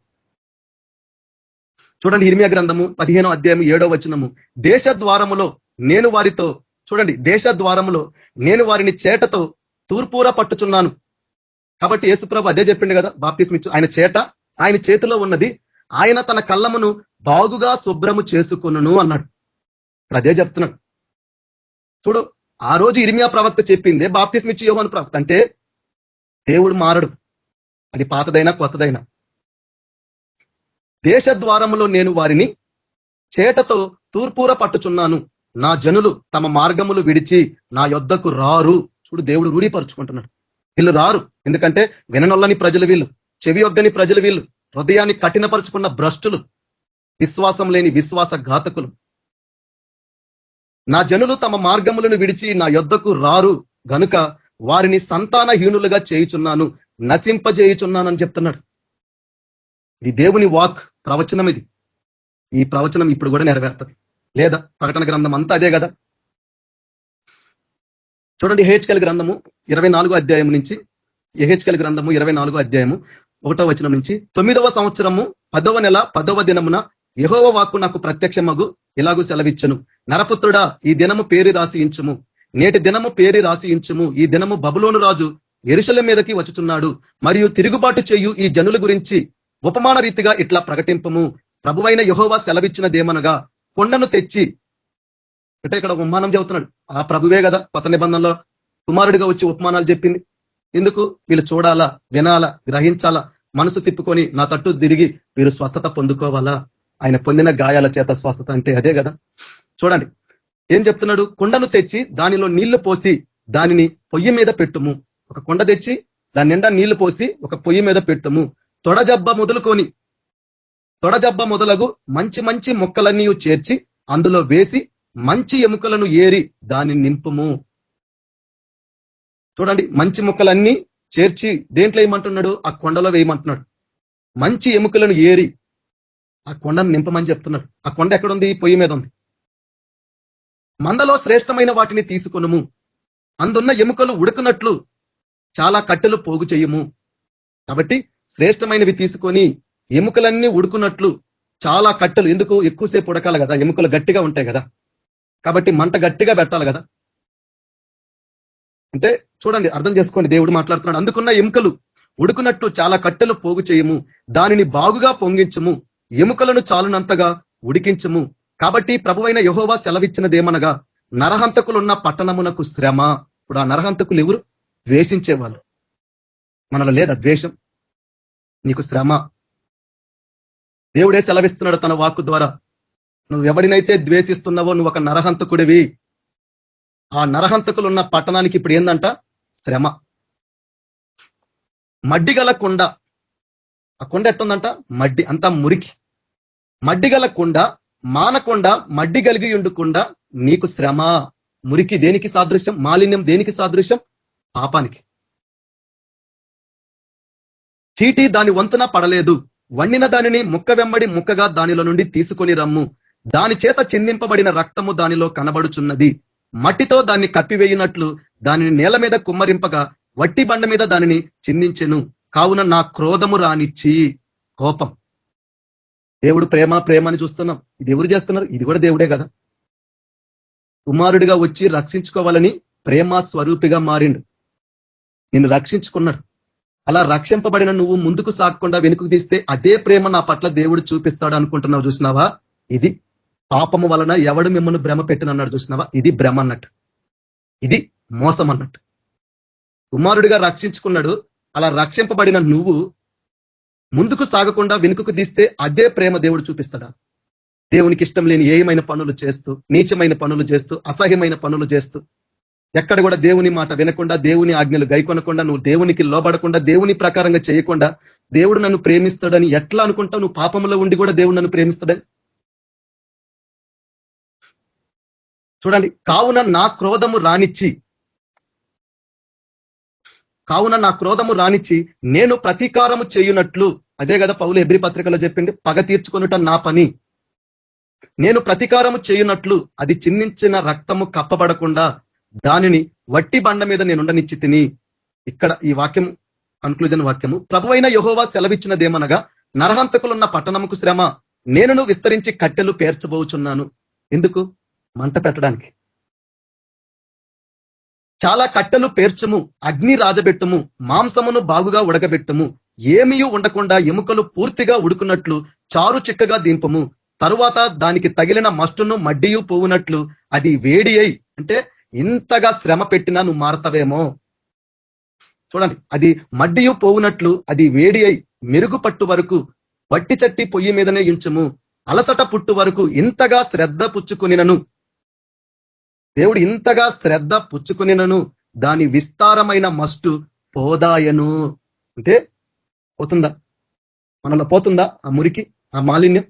చూడండి, ఇర్మియా గ్రంథము 15వ అధ్యాయం 7వ వచనము, దేశ ద్వారములో నేను వారితో, చూడండి, దేశ ద్వారములో నేను వారిని చేటతో తూర్పూర పట్టుచున్నాను. కాబట్టి యేసుప్రభు అదే చెప్పిండు కదా, బాప్తిస్మిచ్చు. ఆయన చేట ఆయన చేతిలో ఉన్నది, ఆయన తన కళ్ళమును బాగుగా శుభ్రము చేసుకొనును అన్నాడు. ఇప్పుడు అదే చెప్తున్నాడు. చూడు, ఆ రోజు ఇర్మియా ప్రవక్త చెప్పిందే బాప్తిస్మిచ్చు యోహాను ప్రవక్త. అంటే దేవుడు మారడు, అది పాతదైనా కొత్తదైనా. దేశ ద్వారములో నేను వారిని చేటతో తూర్పూర పట్టుచున్నాను, నా జనులు తమ మార్గములు విడిచి నా యొద్దకు రారు. చూడు, దేవుడు రూఢీపరుచుకుంటున్నాడు. వీళ్ళు రారు, ఎందుకంటే విననొల్లని ప్రజలు వీళ్ళు, చెవి యొగ్గని ప్రజలు వీళ్ళు, హృదయాన్ని కఠినపరుచుకున్న భ్రష్టులు, విశ్వాసం లేని విశ్వాస ఘాతకులు. నా జనులు తమ మార్గములను విడిచి నా యొద్దకు రారు గనుక వారిని సంతానహీనులుగా చేయుచున్నాను, నశింపజేయుచున్నాను అని చెప్తున్నాడు. ఇది దేవుని వాక్, ప్రవచనం. ఇది ఈ ప్రవచనం ఇప్పుడు కూడా నెరవేరుతుంది లేదా? ప్రకటన గ్రంథం అంతా అదే కదా. చూడండి, యెహెజ్కేలు గ్రంథము 24వ అధ్యాయం నుంచి, యెహెజ్కేలు గ్రంథము 24వ అధ్యాయము 1వ వచనం నుంచి 9వ సంవత్సరము 10వ నెల 10వ దినమున యెహోవా వాక్కు నాకు ప్రత్యక్షమగు ఇలాగూ సెలవిచ్చెను. నరపుత్రుడా, ఈ దినము పేరు రాసియించుము, నేటి దినము పేరు రాసియించుము. ఈ దినము బబులోను రాజు యెరూషలేము మీదకి వచ్చుచున్నాడు, మరియు తిరుగుబాటు చేయు ఈ జనుల గురించి ఉపమాన రీతిగా ఇట్లా ప్రకటింపము. ప్రభువైన యెహోవా సెలవిచ్చినదేమనగా, కొండను తెచ్చి, అంటే ఇక్కడ ఉపమానం చెబుతున్నాడు. ఆ ప్రభువే కదా కొత్త నిబంధనలో కుమారుడిగా వచ్చి ఉపమానాలు చెప్పింది. ఎందుకు? వీళ్ళు చూడాలా, వినాలా, గ్రహించాలా, మనసు తిప్పుకొని నా తట్టు తిరిగి వీరు స్వస్థత పొందుకోవాలా. ఆయన పొందిన గాయాల చేత స్వస్థత అంటే అదే కదా. చూడండి ఏం చెప్తున్నాడు, కొండను తెచ్చి దానిలో నీళ్లు పోసి దానిని పొయ్యి మీద పెట్టుము. ఒక కొండ తెచ్చి దాని నిండా నీళ్లు పోసి ఒక పొయ్యి మీద పెట్టుము. తొడజబ్బ మొదలగు మంచి మంచి మొక్కలన్నీ చేర్చి అందులో వేసి మంచి ఎముకలను ఏరి దాన్ని నింపుము. చూడండి, మంచి మొక్కలన్నీ చేర్చి దేంట్లో వేయమంటున్నాడు? ఆ కొండలో వేయమంటున్నాడు. మంచి ఎముకలను ఏరి ఆ కొండను నింపమని చెప్తున్నాడు. ఆ కొండ ఎక్కడుంది? పొయ్యి మీద ఉంది. మందలో శ్రేష్టమైన వాటిని తీసుకొనుము, అందున్న ఎముకలు ఉడకనట్లు చాలా కట్టెలు పోగు చెయ్యము. కాబట్టి శ్రేష్టమైనవి తీసుకొని ఎముకలన్నీ ఉడుకున్నట్లు చాలా కట్టెలు, ఎందుకు? ఎక్కువసేపు ఉడకాలి కదా, ఎముకలు గట్టిగా ఉంటాయి కదా, కాబట్టి మంట గట్టిగా పెట్టాలి కదా. అంటే చూడండి, అర్థం చేసుకోండి, దేవుడు మాట్లాడుతున్నాడు. అందుకున్న ఎముకలు ఉడుకున్నట్టు చాలా కట్టెలు పోగు చేయము, దానిని బాగుగా పొంగించుము, ఎముకలను చాలునంతగా ఉడికించుము. కాబట్టి ప్రభువైన యెహోవా సెలవిచ్చినదేమనగా, నరహంతకులున్న పట్టణమునకు శ్రమ. ఇప్పుడు ఆ నరహంతకులు ఎవరు? ద్వేషించేవాళ్ళు. మనలో లేదా ద్వేషం? నీకు శ్రమ. దేవుడే సెలవిస్తున్నాడు తన వాక్కు ద్వారా, నువ్వు ఎవరినైతే ద్వేషిస్తున్నావో నువ్వు ఒక నరహంతకుడివి. ఆ నరహంతకులున్న పట్టణానికి ఇప్పుడు ఏందంట? శ్రమ. మడ్డిగల కొండ, ఆ కొండ ఎట్టుందంట? మడ్డి, అంతా మురికి. మడ్డిగల కొండ, మానకొండ, మడ్డి కలిగి ఉండుకుండా నీకు శ్రమ. మురికి దేనికి సాదృశ్యం? మాలిన్యం దేనికి సాదృశ్యం? పాపానికి. చీటి దాని వంతున పడలేదు, వండిన దానిని ముక్క వెంబడి ముక్కగా దానిలో నుండి తీసుకొని రమ్ము. దాని చేత చిందింపబడిన రక్తము దానిలో కనబడుచున్నది. మట్టితో దాన్ని కప్పివేయినట్లు దానిని నేల మీద కుమ్మరింపగా వట్టి బండ మీద దానిని చిందించెను. కావున నా క్రోధము రానిచ్చి. కోపం. దేవుడు ప్రేమ ప్రేమ అని చూస్తున్నాం. ఇది ఎవరు చేస్తున్నారు? ఇది కూడా దేవుడే కదా. కుమారుడిగా వచ్చి రక్షించుకోవాలని ప్రేమ స్వరూపిగా మారిండు, నిన్ను రక్షించుకున్నాడు. అలా రక్షింపబడిన నువ్వు ముందుకు సాగకుండా వెనుకకు తీస్తే అదే ప్రేమ నా పట్ల దేవుడు చూపిస్తాడు అనుకుంటున్నావు. చూసినావా? ఇది పాపము వలన ఎవడు మిమ్మల్ని భ్రమ పెట్టినన్నాడు. చూసినావా? ఇది భ్రమ అన్నట్టు, ఇది మోసం అన్నట్టు. కుమారుడిగా రక్షించుకున్నాడు, అలా రక్షింపబడిన నువ్వు ముందుకు సాగకుండా వెనుకకు తీస్తే అదే ప్రేమ దేవుడు చూపిస్తాడా? దేవునికి ఇష్టం లేని ఏమైన పనులు చేస్తూ, నీచమైన పనులు చేస్తూ, అసహ్యమైన పనులు చేస్తూ, ఎక్కడ కూడా దేవుని మాట వినకుండా, దేవుని ఆజ్ఞలు గైకొనకుండా, నువ్వు దేవునికి లోబడకుండా, దేవుని ప్రకారంగా చేయకుండా దేవుడు నన్ను ప్రేమిస్తాడని ఎట్లా అనుకుంటావు? నువ్వు పాపంలో ఉండి కూడా దేవుడు నన్ను ప్రేమిస్తాడని. చూడండి, కావున నా క్రోధము రానిచ్చి నేను ప్రతీకారము చేయునట్లు. అదే కదా పౌలు హెబ్రీ పత్రికలో చెప్పింది, పగ తీర్చుకొనుట నా పని. నేను ప్రతీకారము చేయునట్లు అది చిందించిన రక్తము కప్పబడకుండా దానిని వట్టి బండ మీద నేను ఉండనిచ్చి తిని. ఇక్కడ ఈ వాక్యం కన్క్లూజన్ వాక్యము, ప్రభువైన యెహోవా సెలవిచ్చినదేమనగా, నరహంతకులున్న పట్టణముకు శ్రమ, నేనును విస్తరించి కట్టెలు పేర్చబోచున్నాను. ఎందుకు? మంట పెట్టడానికి. చాలా కట్టెలు పేర్చుము, అగ్ని రాజబెట్టుము, మాంసమును బాగుగా ఉడకబెట్టుము, ఏమీయూ ఉండకుండా ఎముకలు పూర్తిగా ఉడుకున్నట్లు చారు చిక్కగా దింపము. తరువాత దానికి తగిలిన మస్టును మడ్డియు పోవునట్లు అది వేడి అయి, అంటే ఇంతగా శ్రమ పెట్టినా నువ్వు మారతావేమో. చూడండి, అది మడ్డియు పోవునట్లు అది వేడి అయి మెరుగు పట్టు వరకు వట్టి చట్టి పొయ్యి మీదనే ఉంచుము. అలసట పుట్టు వరకు ఇంతగా శ్రద్ధ పుచ్చుకునినను, దేవుడు ఇంతగా శ్రద్ధ పుచ్చుకునినను దాని విస్తారమైన మస్టు పోదాయను. అంటే పోతుందా? మనలో పోతుందా ఆ మురికి, ఆ మాలిన్యం,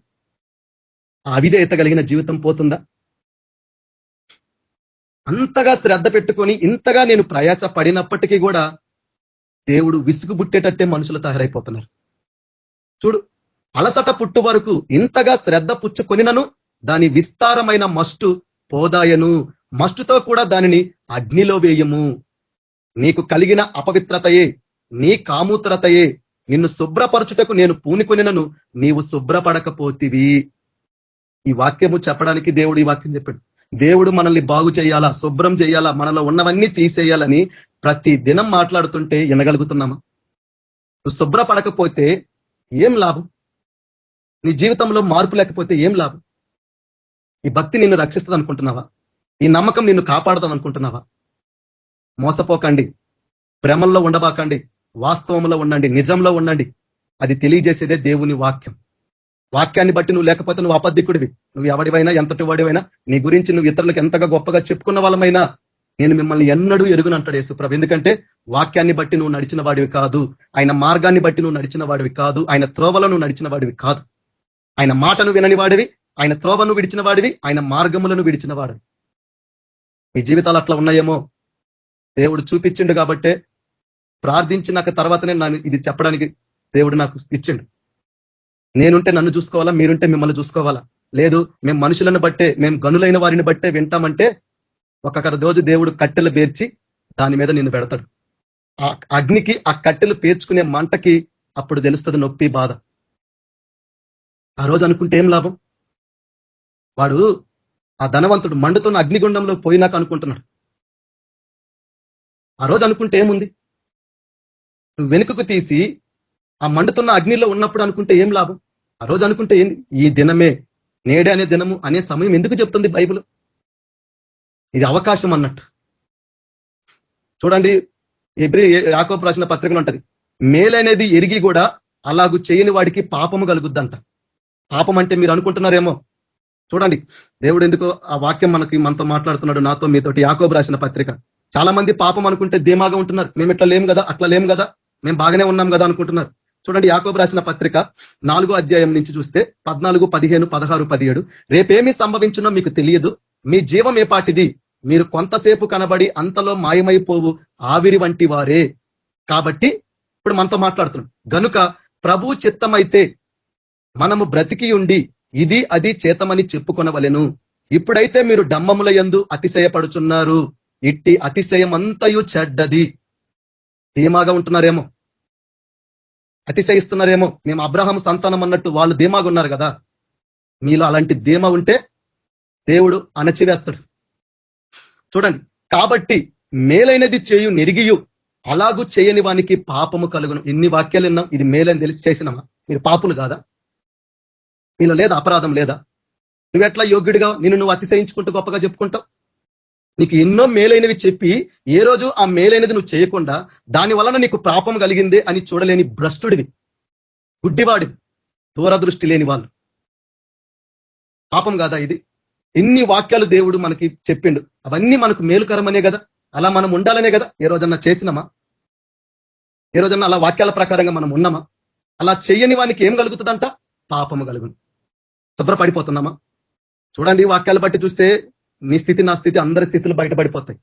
ఆ అవిధేయత కలిగిన జీవితం పోతుందా? అంతగా శ్రద్ధ పెట్టుకొని ఇంతగా నేను ప్రయాస పడినప్పటికీ కూడా దేవుడు విసుగు పుట్టేటట్టే మనుషులు తయారైపోతున్నారు. చూడు, అలసట పుట్టు వరకు ఇంతగా శ్రద్ధ పుచ్చుకొనినను దాని విస్తారమైన మస్టు పోదాయను. మస్టుతో కూడా దానిని అగ్నిలో వేయము. నీకు కలిగిన అపవిత్రతయే, నీ కామూత్రతయే నిన్ను శుభ్రపరచుటకు నేను పూనుకొనినను నీవు శుభ్రపడకపోతివి. ఈ వాక్యము చెప్పడానికి దేవుడు ఈ వాక్యం చెప్పాడు. దేవుడు మనల్ని బాగు చేయాలా, శుభ్రం చేయాలా, మనలో ఉన్నవన్నీ తీసేయాలని ప్రతి దినం మాట్లాడుతుంటే వినగలుగుతున్నామా? నువ్వు శుభ్రపడకపోతే ఏం లాభం? నీ జీవితంలో మార్పు లేకపోతే ఏం లాభం? ఈ భక్తి నిన్ను రక్షిస్తుంది అనుకుంటున్నావా? ఈ నమ్మకం నిన్ను కాపాడదాం అనుకుంటున్నావా? మోసపోకండి, భ్రమల్లో ఉండబాకండి, వాస్తవంలో ఉండండి, నిజంలో ఉండండి. అది తెలియజేసేదే దేవుని వాక్యం. వాక్యాన్ని బట్టి నువ్వు లేకపోతే నువ్వు అబద్ధికుడివి. నువ్వు ఎవడివైనా, ఎంతటి వాడివైనా, నీ గురించి నువ్వు ఇతరులకు ఎంతగా గొప్పగా చెప్పుకున్న వాళ్ళమైనా నేను మిమ్మల్ని ఎన్నడూ ఎరుగునంటాడు యేసుప్రభు. ఎందుకంటే వాక్యాన్ని బట్టి నువ్వు నడిచిన వాడివి కాదు, ఆయన మార్గాన్ని బట్టి నువ్వు నడిచిన వాడివి కాదు, ఆయన త్రోవలో నువ్వు నడిచిన వాడివి కాదు. ఆయన మాటను వినని వాడివి, ఆయన త్రోవను విడిచిన వాడివి, ఆయన మార్గములను విడిచిన వాడివి. మీ జీవితాలు అట్లా ఉన్నాయేమో దేవుడు చూపించిండు కాబట్టే ప్రార్థించినాక తర్వాతనే నన్ను ఇది చెప్పడానికి దేవుడు నాకు ఇచ్చిండు. నేనుంటే నన్ను చూసుకోవాలా, మీరుంటే మిమ్మల్ని చూసుకోవాలా? లేదు, మేము మనుషులను బట్టే, మేము గనులైన వారిని బట్టే వింటామంటే ఒక్కొక్క రోజు దేవుడు కట్టెలు పేర్చి దాని మీద నిన్ను పెడతాడు. ఆ అగ్నికి, ఆ కట్టెలు పేర్చుకునే మంటకి అప్పుడు తెలుస్తుంది నొప్పి, బాధ. ఆ రోజు అనుకుంటే ఏం లాభం? వాడు ఆ ధనవంతుడు మండుతున్న అగ్నిగుండంలో పోయినాక అనుకుంటున్నాడు. ఆ రోజు అనుకుంటే ఏముంది? నువ్వు వెనుకకు తీసి ఆ మండుతున్న అగ్నిలో ఉన్నప్పుడు అనుకుంటే ఏం లాభం? ఆ రోజు అనుకుంటే ఏంది? ఈ దినమే, నేడే అనే దినము అనే సమయం ఎందుకు చెప్తుంది బైబిల్? ఇది అవకాశం అన్నట్టు. చూడండి, యాకోబు రాసిన పత్రికలు ఉంటది, మేలనేది ఎరిగి కూడా అలాగూ చేయని వాడికి పాపము కలుగుద్దంట. పాపం అంటే మీరు అనుకుంటున్నారేమో. చూడండి, దేవుడు ఎందుకో ఆ వాక్యం మనతో మాట్లాడుతున్నాడు, నాతో మీతోటి. యాకోబు రాసిన పత్రిక. చాలా మంది పాపం అనుకుంటే ధీమాగా ఉంటున్నారు. మేము ఇట్లా లేము కదా, అట్లా లేము కదా, మేము బాగానే ఉన్నాం కదా అనుకుంటున్నారు. చూడండి, యాకోబు రాసిన పత్రిక 4వ అధ్యాయం నుంచి చూస్తే 14, 15, 16, 17. రేపేమి సంభవించునో మీకు తెలియదు, మీ జీవం ఏపాటిది, మీరు కొంతసేపు కనబడి అంతలో మాయమైపోవు ఆవిరి వంటి వారే. కాబట్టి ఇప్పుడు మనతో మాట్లాడుతున్నాం. గనుక ప్రభు చిత్తమైతే మనము బ్రతికి ఉండి ఇది అది చేతమని చెప్పుకొనవలెను. ఇప్పుడైతే మీరు డమ్మముల యందు అతిశయపడుచున్నారు, ఇట్టి అతిశయం అంతయు చెడ్డది. ధీమాగా ఉంటున్నారేమో, అతిశయిస్తున్నారేమో. మేము అబ్రహాము సంతానం అన్నట్టు వాళ్ళు ధీమాగా ఉన్నారు కదా. మీలో అలాంటి ధీమ ఉంటే దేవుడు అణచివేస్తాడు. చూడండి, కాబట్టి మేలైనది చేయు నెరిగియు అలాగూ చేయని వానికి పాపము కలుగును. ఇన్ని వాక్యాలు విన్నాం, ఇది మేలని తెలిసి చేసినామా? మీరు పాపులు కాదా? మీలో లేదా అపరాధం లేదా? నువ్వెట్లా యోగ్యుడిగా నిన్ను నువ్వు అతిశయించుకుంటూ గొప్పగా చెప్పుకుంటావు? నీకు ఎన్నో మేలైనవి చెప్పి ఏ రోజు ఆ మేలైనది నువ్వు చేయకుండా దాని వలన నీకు పాపం కలిగిందే అని చూడలేని భ్రష్టుడివి, గుడ్డివాడివి, దూరదృష్టి లేని వాళ్ళు. పాపం కాదా ఇది? ఎన్ని వాక్యాలు దేవుడు మనకి చెప్పిండు, అవన్నీ మనకు మేలుకరమనే కదా, అలా మనం ఉండాలనే కదా. ఏ రోజన్నా చేసినామా? ఏ రోజన్నా అలా వాక్యాల ప్రకారంగా మనం ఉన్నామా? అలా చెయ్యని వానికి ఏం కలుగుతుందంట? పాపము కలుగును. శుభ్రపడిపోతున్నామా? చూడండి, వాక్యాలు బట్టి చూస్తే నీ స్థితి, నా స్థితి, అందరి స్థితులు బయటపడిపోతాయి.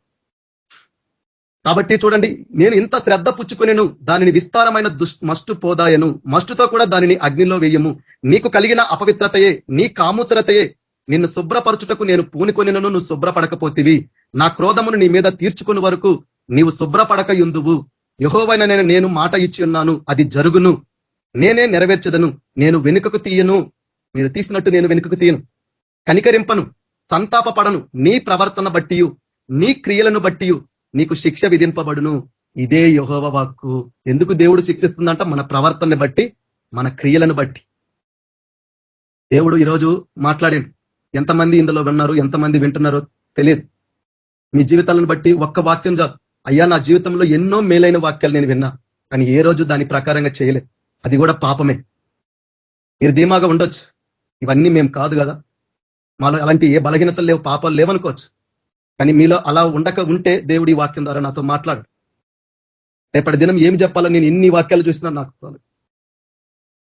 కాబట్టి చూడండి, నేను ఇంత శ్రద్ధ పుచ్చుకొనేను, దానిని విస్తారమైన మస్టు పోదాయను, మస్టుతో కూడా దానిని అగ్నిలో వేయము. నీకు కలిగిన అపవిత్రతయే, నీ కాముతరతయే నిన్ను శుభ్రపరచుటకు నేను పూనుకొనినను, నువ్వు శుభ్రపడకపోతివి. నా క్రోధమును నీ మీద తీర్చుకుని వరకు నీవు శుభ్రపడక యుందువు. యెహోవైన నేను మాట ఇచ్చి ఉన్నాను, అది జరుగును, నేనే నెరవేర్చదను. నేను వెనుకకు తీయను, మీరు తీసినట్టు నేను వెనుకకు తీయను. కనికరింపను, సంతాపపడను. నీ ప్రవర్తన బట్టియు నీ క్రియలను బట్టియు నీకు శిక్ష విధింపబడును. ఇదే యెహోవా వాక్కు. ఎందుకు దేవుడు శిక్షిస్తుందంట? మన ప్రవర్తనని బట్టి, మన క్రియలను బట్టి. దేవుడు ఈరోజు మాట్లాడాడు. ఎంతమంది ఇందులో విన్నారు, ఎంతమంది వింటున్నారో తెలియదు. మీ జీవితాలను బట్టి ఒక్క వాక్యం చాలు. అయ్యా, నా జీవితంలో ఎన్నో మేలైన వాక్యాలు నేను విన్నా, కానీ ఏ రోజు దాని ప్రకారంగా చేయలేదు. అది కూడా పాపమే. మీరు ధీమాగా ఉండొచ్చు, ఇవన్నీ మేము కాదు కదా, మాలో అలాంటి ఏ బలహీనతలు లేవు, పాపాలు లేవనుకోవచ్చు. కానీ మీలో అలా ఉంటే దేవుడు ఈ వాక్యం ద్వారా నాతో మాట్లాడు. రేపటి దినం ఏం చెప్పాలో నేను ఇన్ని వాక్యాలు చూసినా నాకు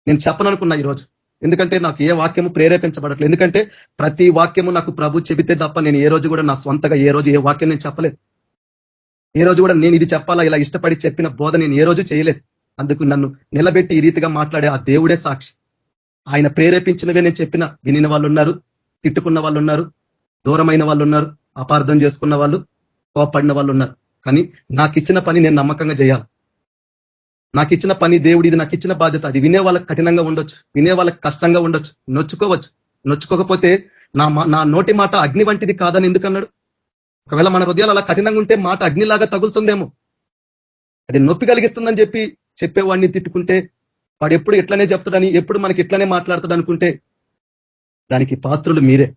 నేను చెప్పననుకున్నా ఈరోజు. ఎందుకంటే నాకు ఏ వాక్యము ప్రేరేపించబడట్లేదు. ఎందుకంటే ప్రతి వాక్యము నాకు ప్రభు చెబితే తప్ప నేను ఏ రోజు కూడా నా స్వంతగా ఏ రోజు ఏ వాక్యం నేను చెప్పలేదు. ఏ రోజు కూడా నేను ఇది చెప్పాలా, ఇలా ఇష్టపడి చెప్పిన బోధ నేను ఏ రోజు చేయలేదు. అందుకు నన్ను నిలబెట్టి ఈ రీతిగా మాట్లాడే ఆ దేవుడే సాక్షి. ఆయన ప్రేరేపించినవే నేను చెప్పిన. వినిన వాళ్ళు ఉన్నారు, తిట్టుకున్న వాళ్ళు ఉన్నారు, దూరమైన వాళ్ళు ఉన్నారు, అపార్థం చేసుకున్న వాళ్ళు, కోపడిన వాళ్ళు ఉన్నారు. కానీ నాకు ఇచ్చిన పని నేను నమ్మకంగా చేయాలి. నాకు ఇచ్చిన పని దేవుడు, ఇది నాకు ఇచ్చిన బాధ్యత. అది వినే వాళ్ళకి కఠినంగా ఉండొచ్చు, వినే వాళ్ళకి కష్టంగా ఉండొచ్చు, నొచ్చుకోవచ్చు. నొచ్చుకోకపోతే నా నోటి మాట అగ్ని వంటిది కాదని ఎందుకన్నాడు? ఒకవేళ మన హృదయాలు అలా కఠినంగా ఉంటే మాట అగ్నిలాగా తగులుతుందేమో, అది నొప్పి కలిగిస్తుందని చెప్పేవాడిని తిట్టుకుంటే వాడు ఎప్పుడు ఇట్లనే చెప్తాడని, ఎప్పుడు మనకి ఇట్లనే మాట్లాడతాడు అనుకుంటే దానికి పాత్రులు మీరే.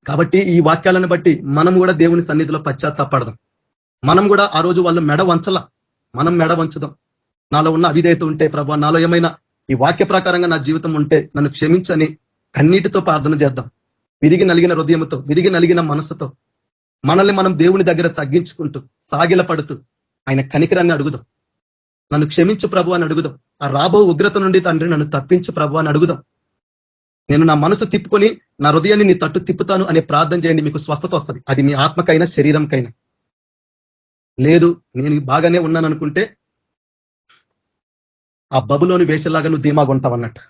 కాబట్టి ఈ వాక్యాలను బట్టి మనం కూడా దేవుని సన్నిధిలో పశ్చాత్తాపడదాం. మనం కూడా ఆ రోజు వాళ్ళు మెడ వంచలా, మనం మెడ వంచుదాం. నాలో ఉన్న అవిధేయత ఉంటే, ప్రభా నాలో ఏమైనా ఈ వాక్య ప్రకారంగా నా జీవితం ఉంటే నన్ను క్షమించని కన్నీటితో ప్రార్థన చేద్దాం. విరిగి నలిగిన హృదయంతో, విరిగి నలిగిన మనసుతో మనల్ని మనం దేవుని దగ్గర తగ్గించుకుంటూ సాగిల పడుతూ ఆయన కనికరాన్ని అడుగుదాం. నన్ను క్షమించు ప్రభు అని అడుగుదాం. ఆ రాబో ఉగ్రత నుండి తండ్రి నన్ను తప్పించు ప్రభు అని అడుగుదాం. నేను నా మనసు తిప్పుకొని నా హృదయాన్ని నీ తట్టు తిప్పుతాను అనే ప్రార్థన చేయండి, మీకు స్వస్థత వస్తుంది. అది మీ ఆత్మకైనా శరీరంకైనా. లేదు నేను బాగానే ఉన్నాను అనుకుంటే ఆ బబులోని వేషలాగా నువ్వు ధీమాగా ఉంటావు అన్నట్టు.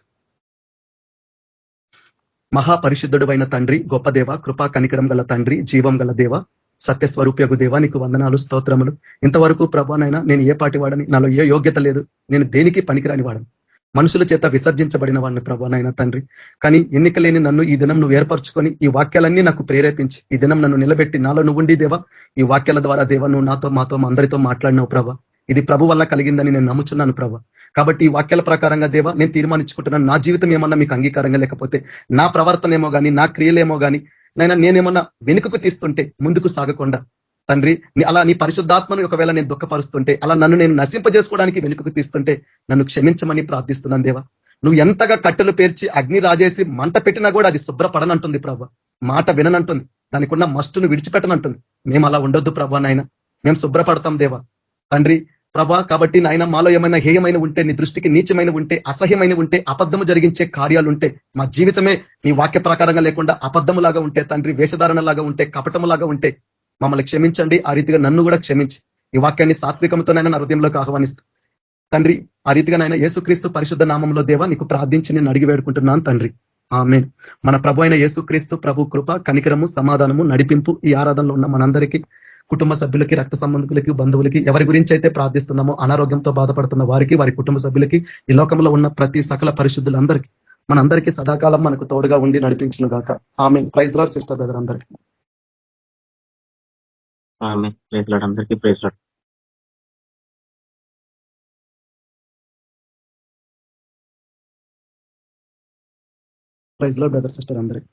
మహాపరిశుద్ధుడు అయిన తండ్రి, గొప్ప దేవ, కృపా కనికరం గల తండ్రి, జీవం గల దేవ, సత్యస్వరూప్యగు దేవ, నీకు వందనాలు, స్తోత్రములు. ఇంతవరకు ప్రభునైనా నేను ఏ పాటి వాడని, నాలో ఏ యోగ్యత లేదు, నేను దేనికి పనికిరాని వాడని, మనుషుల చేత విసర్జించబడిన వాడిని ప్రభునైనా తండ్రి. కానీ ఎన్నిక లేని నన్ను ఈ దినం నువ్వు ఏర్పరచుకొని ఈ వాక్యాలన్నీ నాకు ప్రేరేపించి ఈ దినం నన్ను నిలబెట్టి నాలో నువ్వు ఉండి దేవా, ఈ వాక్యాల ద్వారా దేవా నువ్వు నాతో మాతో అందరితో మాట్లాడినావు ప్రభా. ఇది ప్రభు వల్ల కలిగిందని నేను నమ్ముచున్నాను ప్రభా. కాబట్టి ఈ వాక్యాల ప్రకారంగా దేవా నేను తీర్మానించుకుంటున్నాను, నా జీవితం ఏమన్నా మీకు అంగీకారంగా లేకపోతే, నా ప్రవర్తన ఏమో కానీ, నా క్రియలేమో కానీ నేనేమన్నా వెనుకకు తీస్తుంటే, ముందుకు సాగకుండా తండ్రి అలా నీ పరిశుద్ధాత్మను ఒకవేళ నేను దుఃఖపరుస్తుంటే, అలా నన్ను నేను నశింపజేసుకోవడానికి వెనుకకు తీస్తుంటే నన్ను క్షమించమని ప్రార్థిస్తున్నాను దేవా. నువ్వు ఎంతగా కట్టెలు పేర్చి అగ్ని రాజేసి మంట పెట్టినా కూడా అది శుభ్రపడనంటుంది ప్రభా. మాట విననంటుంది, దానికి ఉన్న మస్టును విడిచిపెట్టనంటుంది. మేము అలా ఉండొద్దు ప్రభా నాయన, మేము శుభ్రపడతాం దేవా తండ్రి ప్రభా. కాబట్టి నాయన మాలో ఏమైనా హేయమైన ఉంటే, నీ దృష్టికి నీచమైన ఉంటే, అసహ్యమైన ఉంటే, అబద్ధము జరిగించే కార్యాలుంటే, మా జీవితమే నీ వాక్య ప్రకారంగా లేకుండా అబద్ధములాగా ఉంటే తండ్రి, వేషధారణలాగా ఉంటే, కపటములాగా ఉంటే మమ్మల్ని క్షమించండి. ఆ రీతిగా నన్ను కూడా క్షమించి ఈ వాక్యాన్ని సాత్వికంతోనైనా నా హృదయంలోకి ఆహ్వానిస్తూ తండ్రి, ఆ రీతిగా నాయన యేసుక్రీస్తు పరిశుద్ధ నామంలో దేవా నీకు ప్రార్థించి నేను అడిగి వేడుకుంటున్నాను తండ్రి, ఆమేన్. మన ప్రభు అయిన యేసుక్రీస్తు ప్రభు కృప, కనికరము, సమాధానము, నడిపింపు ఈ ఆరాధనలో ఉన్న మనందరికీ, కుటుంబ సభ్యులకి, రక్త సంబంధికులకి, బంధువులకి, ఎవరి గురించి అయితే ప్రార్థిస్తున్నామో అనారోగ్యంతో బాధపడుతున్న వారికి, వారి కుటుంబ సభ్యులకి, ఈ లోకంలో ఉన్న ప్రతి సకల పరిశుద్ధులందరికీ, మనందరికీ సదాకాలం మనకు తోడుగా ఉండి నడిపించును గాక. Amen. Praise lord sister brother అందరికీ. ఆమేన్. ప్రైజ్ లార్డ్ అందరికీ. Praise lord. Praise lord brother sister అందరికీ.